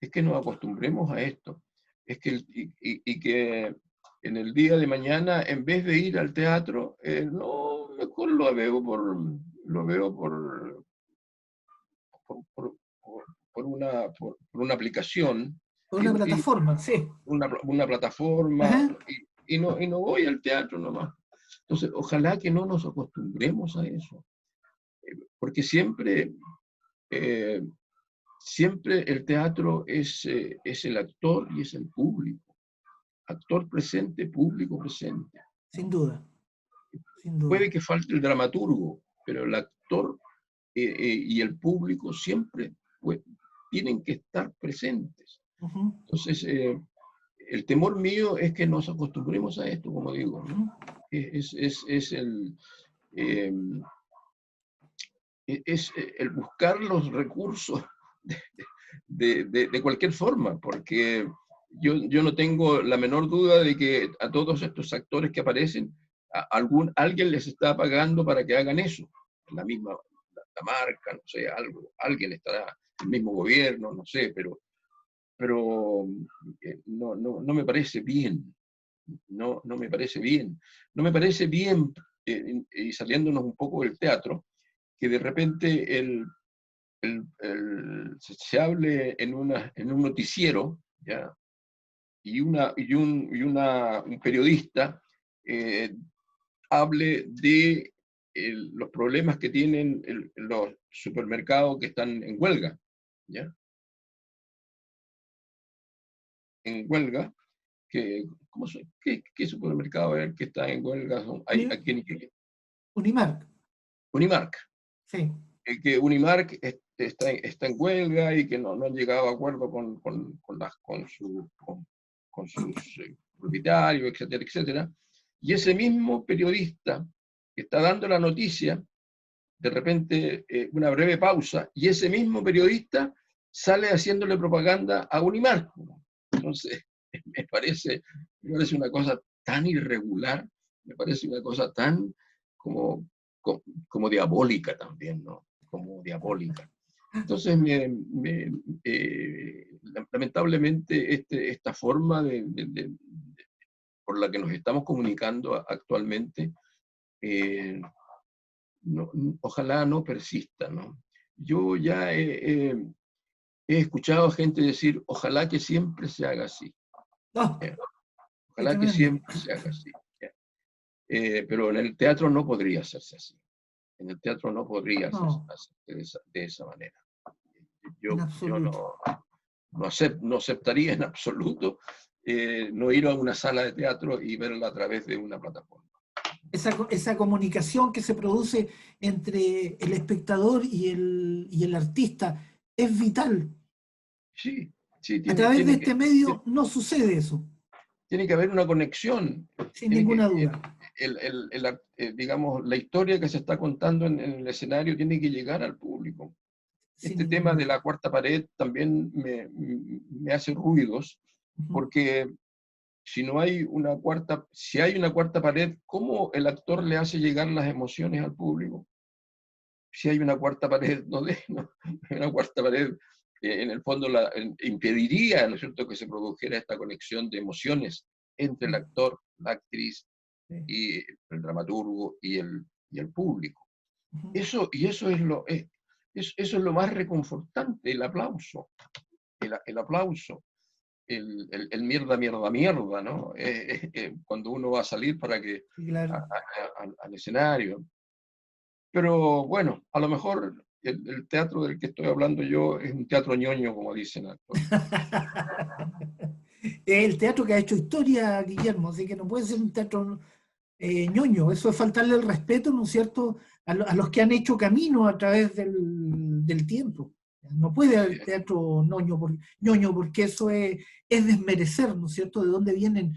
es que nos acostumbremos a esto, es que y que en el día de mañana, en vez de ir al teatro, no, mejor lo veo por, por una aplicación, Por y, una y plataforma, sí. una plataforma, Ajá. y no voy al teatro nomás. Entonces, ojalá que no nos acostumbremos a eso, porque eh, siempre el teatro es el actor y es el público. Actor presente, público presente. Sin duda, sin duda. Puede que falte el dramaturgo, pero el actor y el público siempre pues, tienen que estar presentes. Uh-huh. Entonces, el temor mío es que nos acostumbremos a esto, como digo, ¿no? Uh-huh. Eh, es el buscar los recursos de cualquier forma, porque yo no tengo la menor duda de que a todos estos actores que aparecen, alguien les está pagando para que hagan eso. La misma la marca, no sé, alguien estará, el mismo gobierno, no sé, pero no me parece bien. No me parece bien. No me parece bien, y saliéndonos un poco del teatro, que de repente se hable en un noticiero, ¿ya? Un periodista hable de los problemas que tienen los supermercados que están en huelga, ¿ya? En huelga, ¿qué supermercado es el que está en huelga? Hay aquí en Iquique. Unimark. Unimark. Sí. Que Unimark está en huelga y que no han llegado a acuerdo con sus propietarios, etcétera, etcétera. Y ese mismo periodista que está dando la noticia, de repente una breve pausa, y ese mismo periodista sale haciéndole propaganda a Unimark. Entonces, me parece una cosa tan irregular, me parece una cosa tan como, como diabólica también, ¿no? Como diabólica. Entonces, lamentablemente, esta forma por la que nos estamos comunicando actualmente, ojalá no persista, ¿no? Yo ya he escuchado a gente decir, ojalá que siempre se haga así. Oh, Ojalá que siempre se haga así. Pero en el teatro no podría hacerse así. En el teatro no podría hacerse de esa manera. Yo no aceptaría en absoluto no ir a una sala de teatro y verla a través de una plataforma. Esa comunicación que se produce entre el espectador y el artista es vital. Sí, sí, a través de este medio no sucede eso. Tiene que haber una conexión. Sin ninguna duda. Digamos, la historia que se está contando en el escenario tiene que llegar al público. Este tema de la cuarta pared también me hace ruidos, porque si hay una cuarta pared, ¿cómo el actor le hace llegar las emociones al público? Si hay una cuarta pared, una cuarta pared, en el fondo impediría, ¿no es cierto?, que se produjera esta conexión de emociones entre el actor, la actriz y el dramaturgo y el público. Eso es eso es lo más reconfortante, el aplauso, el aplauso, el mierda, mierda, mierda, ¿no? Cuando uno va a salir para que, Sí, claro. al escenario. Pero bueno, a lo mejor el teatro del que estoy hablando yo es un teatro ñoño, como dicen actualmente. Es el teatro que ha hecho historia, Guillermo, así que no puede ser un teatro ñoño. Eso es faltarle el respeto, ¿no es cierto?, a los que han hecho camino a través del tiempo. No puede Sí, haber teatro ñoño porque eso es desmerecer, ¿no es cierto?, de dónde vienen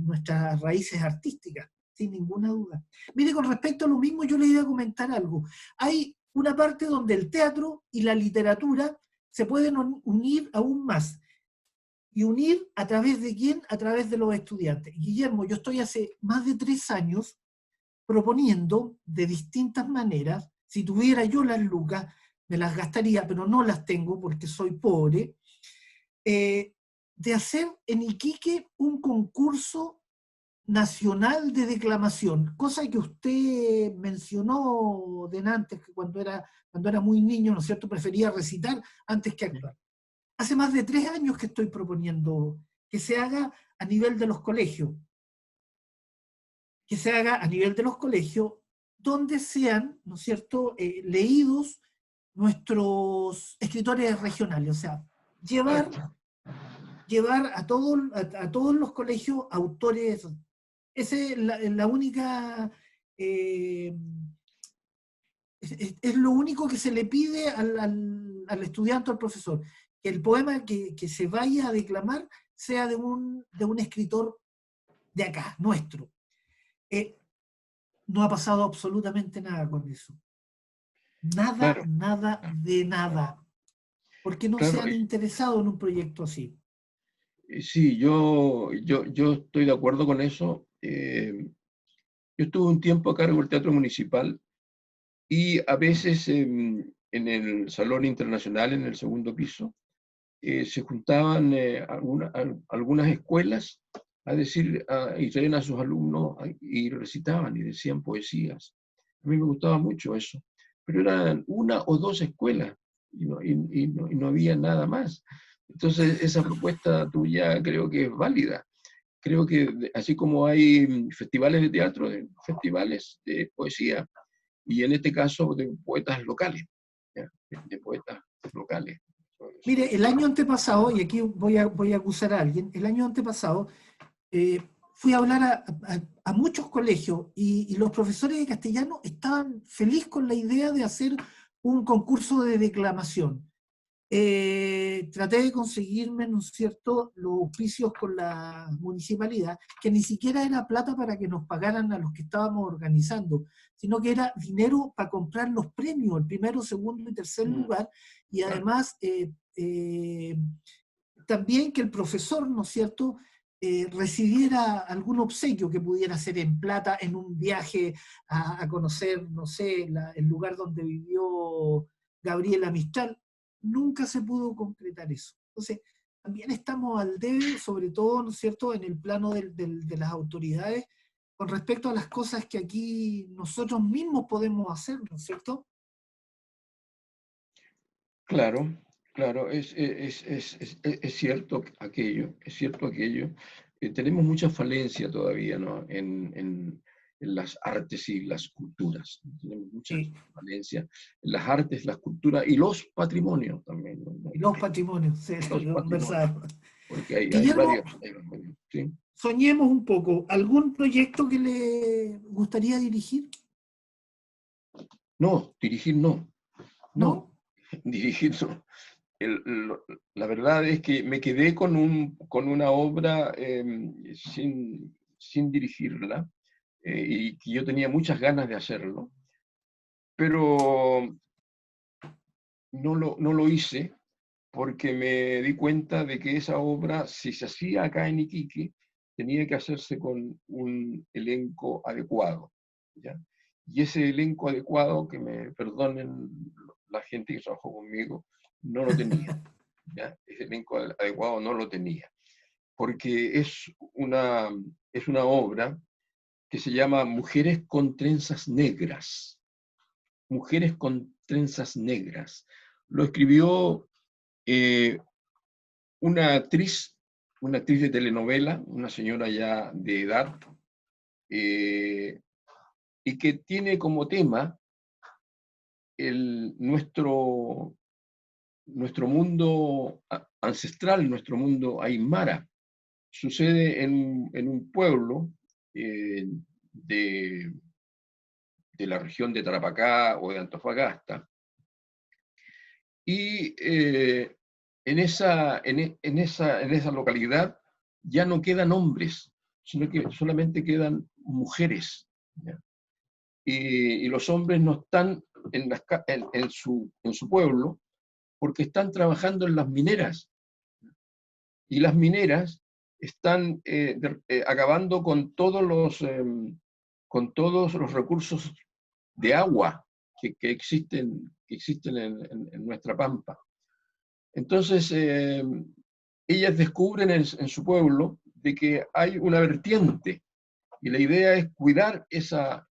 nuestras raíces artísticas, sin ninguna duda. Mire, con respecto a lo mismo, yo le iba a comentar algo. Hay una parte donde el teatro y la literatura se pueden unir aún más. ¿Y unir a través de quién? A través de los estudiantes. Guillermo, yo estoy hace más de 3 años proponiendo de distintas maneras, si tuviera yo las lucas, me las gastaría, pero no las tengo porque soy pobre, de hacer en Iquique un concurso nacional de declamación, cosa que usted mencionó antes, que cuando era muy niño, ¿no es cierto?, prefería recitar antes que actuar. Hace más de 3 años que estoy proponiendo que se haga a nivel de los colegios, que se haga a nivel de los colegios, donde sean, ¿no es cierto?, leídos nuestros escritores regionales, o sea, llevar, exacto. llevar a todos los colegios autores. Esa es la única, eh, es lo único que se le pide al estudiante o al profesor, que el poema que se vaya a declamar sea de un escritor de acá, nuestro. Eh, no ha pasado absolutamente nada con eso. Nada, Claro, nada de nada. Porque no se claro. han interesado en un proyecto así. Sí, yo estoy de acuerdo con eso. Yo estuve un tiempo a cargo del Teatro Municipal y a veces en el Salón Internacional, en el segundo piso, se juntaban algunas escuelas a decir, y traían a sus alumnos y recitaban y decían poesías. A mí me gustaba mucho eso, pero eran una o dos escuelas y no había nada más. Entonces, esa propuesta tuya creo que es válida. Creo que así como hay festivales de teatro, festivales de poesía, y en este caso de poetas locales, ¿ya? De poetas locales. Mire, el año antepasado, y aquí voy a acusar a alguien, el año antepasado eh, fui a hablar a muchos colegios y los profesores de castellano estaban felices con la idea de hacer un concurso de declamación. Traté de conseguirme, ¿no es cierto?, los auspicios con la municipalidad, que ni siquiera era plata para que nos pagaran a los que estábamos organizando, sino que era dinero para comprar los premios, el primero, segundo y tercer lugar, y Claro. además también que el profesor, ¿no es cierto?, recibiera algún obsequio que pudiera ser en plata en un viaje a conocer, no sé, el lugar donde vivió Gabriela Mistral. Nunca se pudo concretar eso. Entonces, también estamos al debe, sobre todo, ¿no es cierto?, en el plano de las autoridades, con respecto a las cosas que aquí nosotros mismos podemos hacer, ¿no es cierto? Claro, claro, es cierto aquello, es cierto aquello. Tenemos mucha falencia todavía, ¿no? En las artes y las culturas. Tenemos muchas Sí, falencias en las artes, las culturas y los patrimonios también, ¿no? y los patrimonios, sí, Los lo patrimonios, conversábamos. porque Guillermo, hay varios medios, ¿sí? soñemos un poco. ¿Algún proyecto que le gustaría dirigir? No, dirigir no, no, ¿No? dirigir no. La verdad es que me quedé con una obra sin dirigirla y que yo tenía muchas ganas de hacerlo, pero no lo hice porque me di cuenta de que esa obra, si se hacía acá en Iquique, tenía que hacerse con un elenco adecuado, ¿ya? Y ese elenco adecuado, que me perdonen la gente que trabajó conmigo, no lo tenía. ¿Ya? Ese elenco adecuado no lo tenía, porque es una obra que se llama Mujeres con trenzas negras. Mujeres con trenzas negras. Lo escribió una actriz de telenovela, una señora ya de edad, y que tiene como tema nuestro mundo ancestral, nuestro mundo aymara. Sucede en un pueblo de la región de Tarapacá o de Antofagasta, y en esa localidad ya no quedan hombres, sino que solamente quedan mujeres, ¿ya? Y los hombres no están en su pueblo porque están trabajando en las mineras, y las mineras están acabando con todos los recursos de agua que existen en nuestra pampa. Entonces, ellas descubren en su pueblo de que hay una vertiente, y la idea es cuidar esa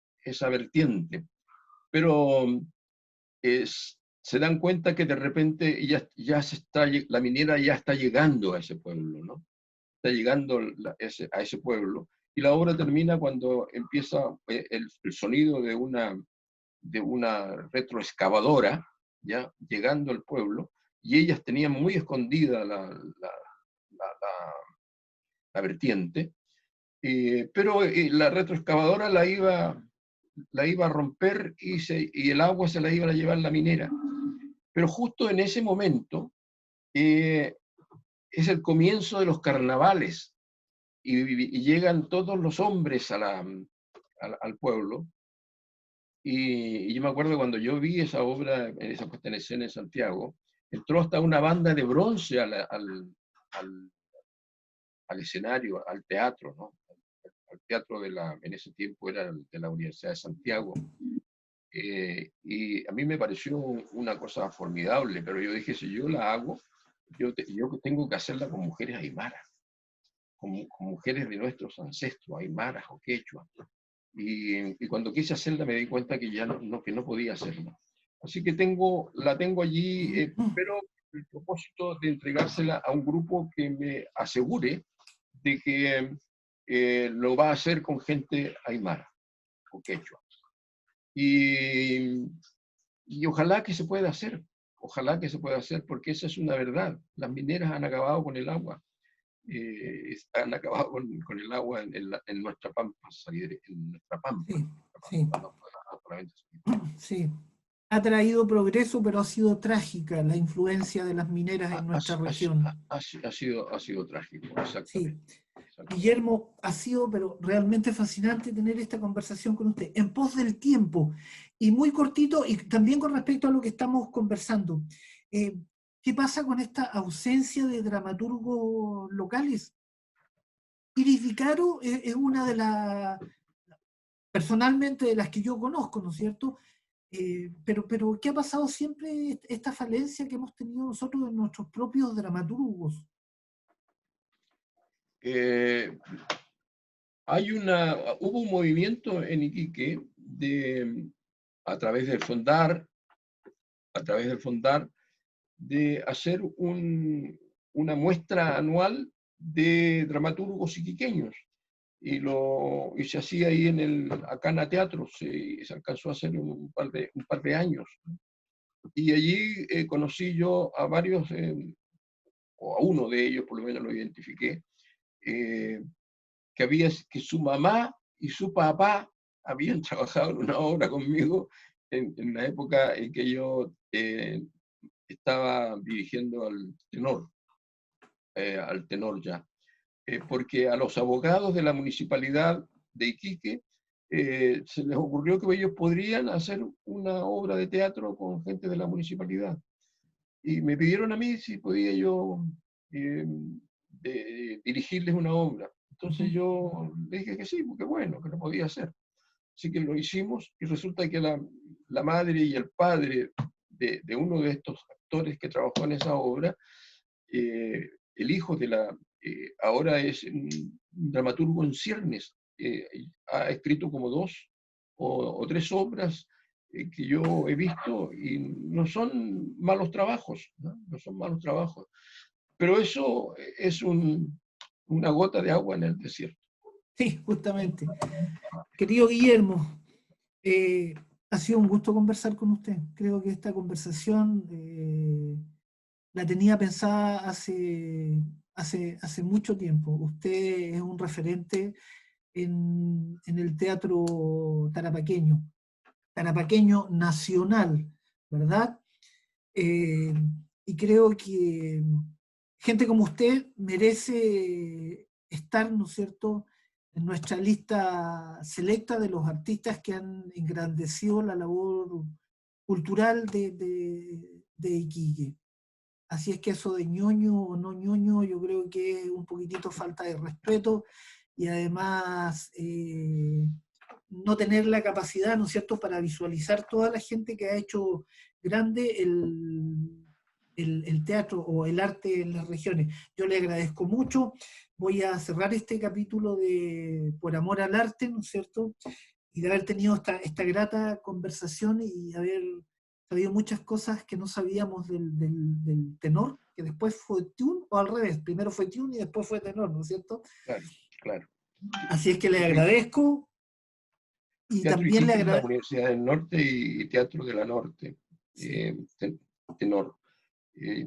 vertiente, pero se dan cuenta que de repente la minera ya está llegando a ese pueblo, ¿no? Está llegando a ese pueblo, y la obra termina cuando empieza el sonido de una retroexcavadora, ya llegando al pueblo, y ellas tenían muy escondida la vertiente, pero la retroexcavadora la iba a romper, y el agua se la iba a llevar la minera. Pero justo en ese momento es el comienzo de los carnavales, y llegan todos los hombres al pueblo. Y yo me acuerdo cuando yo vi esa obra, esa puesta en escena en Santiago, entró hasta una banda de bronce al escenario, al teatro, ¿no? Al teatro en ese tiempo era de la Universidad de Santiago. Y a mí me pareció una cosa formidable, pero yo dije, si yo la hago, yo tengo que hacerla con mujeres aymaras, con mujeres de nuestros ancestros, aymaras o quechua. Y cuando quise hacerla me di cuenta que ya que no podía hacerla. Así que la tengo allí, pero el propósito de entregársela a un grupo que me asegure de que lo va a hacer con gente aymara o quechua. Y ojalá que se pueda hacer, porque esa es una verdad. Las mineras han acabado con el agua. Han acabado con el agua en nuestra pampa, en nuestra pampa. Sí, sí. Ha traído progreso, pero ha sido trágica la influencia de las mineras en nuestra región. Ha sido trágico, exactamente. Sí. Guillermo, ha sido pero realmente fascinante tener esta conversación con usted. En pos del tiempo, y muy cortito, y también con respecto a lo que estamos conversando, ¿qué pasa con esta ausencia de dramaturgos locales? Iris Vicaro es una de las, personalmente, de las que yo conozco, ¿no es cierto? Pero ¿qué ha pasado siempre esta falencia que hemos tenido nosotros en nuestros propios dramaturgos? Hubo un movimiento en Iquique a través del Fondar, de hacer una muestra anual de dramaturgos iquiqueños, y se hacía ahí en el Acana Teatro, se alcanzó a hacer un par de años. Y allí conocí yo a varios, o a uno de ellos por lo menos lo identifiqué, que su mamá y su papá habían trabajado en una obra conmigo en la época en que yo estaba dirigiendo al tenor ya. Porque a los abogados de la municipalidad de Iquique se les ocurrió que ellos podrían hacer una obra de teatro con gente de la municipalidad. Y me pidieron a mí si podía yo dirigirles una obra. Entonces yo le dije que sí, porque bueno, que lo podía hacer. Así que lo hicimos, y resulta que la madre y el padre de uno de estos actores que trabajó en esa obra, el hijo ahora es un dramaturgo en ciernes, ha escrito como 2 o 3 obras que yo he visto y no son malos trabajos, ¿no? No son malos trabajos. Pero eso es una gota de agua en el desierto. Sí, justamente. Querido Guillermo, ha sido un gusto conversar con usted. Creo que esta conversación la tenía pensada hace mucho tiempo. Usted es un referente en el teatro tarapaqueño nacional, ¿verdad? Y creo que gente como usted merece estar, ¿no es cierto?, en nuestra lista selecta de los artistas que han engrandecido la labor cultural de Iquique. Así es que eso de ñoño o no ñoño, yo creo que es un poquitito falta de respeto y además no tener la capacidad, ¿no es cierto?, para visualizar toda la gente que ha hecho grande el teatro o el arte en las regiones. Yo le agradezco mucho. Voy a cerrar este capítulo de Por Amor al Arte, ¿no es cierto?, y de haber tenido esta grata conversación y haber sabido muchas cosas que no sabíamos del tenor, que después fue tune, o al revés, primero fue tune y después fue tenor, ¿no es cierto? Claro, claro. Así es que le agradezco. Y Teatro también le Iquique en la agradezco. Universidad del Norte y Teatro de la Norte, tenor.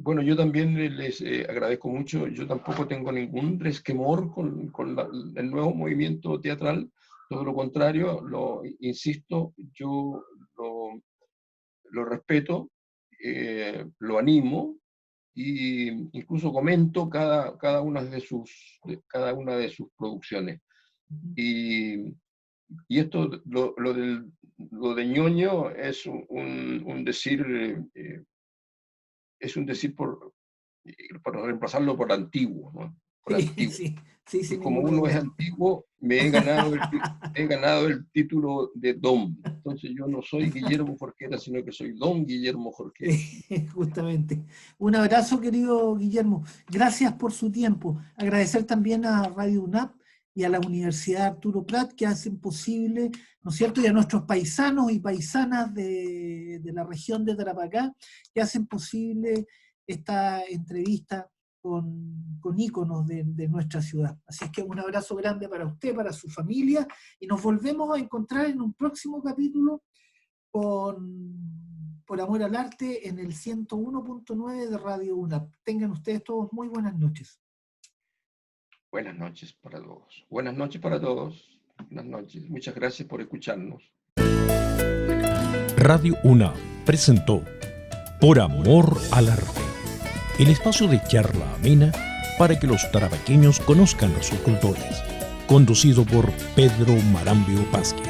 Bueno, yo también les agradezco mucho. Yo tampoco tengo ningún resquemor con el nuevo movimiento teatral, todo lo contrario, insisto, yo lo respeto, lo animo e incluso comento cada una de sus producciones. Y esto, lo de ñoño es un decir, para reemplazarlo por antiguo, ¿no? Por antiguo. Sí, sin Como ninguna uno es duda. antiguo, me he ganado el título de Don. Entonces yo no soy Guillermo Jorquera, sino que soy Don Guillermo Jorquera. Justamente. Un abrazo, querido Guillermo. Gracias por su tiempo. Agradecer también a Radio UNAP y a la Universidad Arturo Prat, que hacen posible, ¿no es cierto?, y a nuestros paisanos y paisanas de la región de Tarapacá, que hacen posible esta entrevista con íconos de nuestra ciudad. Así es que un abrazo grande para usted, para su familia, y nos volvemos a encontrar en un próximo capítulo Por Amor al Arte en el 101.9 de Radio UNAP. Tengan ustedes todos muy buenas noches. Buenas noches para todos. Buenas noches para todos. Buenas noches. Muchas gracias por escucharnos. Radio UNAP presentó Por Amor al Arte, el espacio de charla amena para que los tarapaqueños conozcan a sus cultores, conducido por Pedro Marambio Pazquez.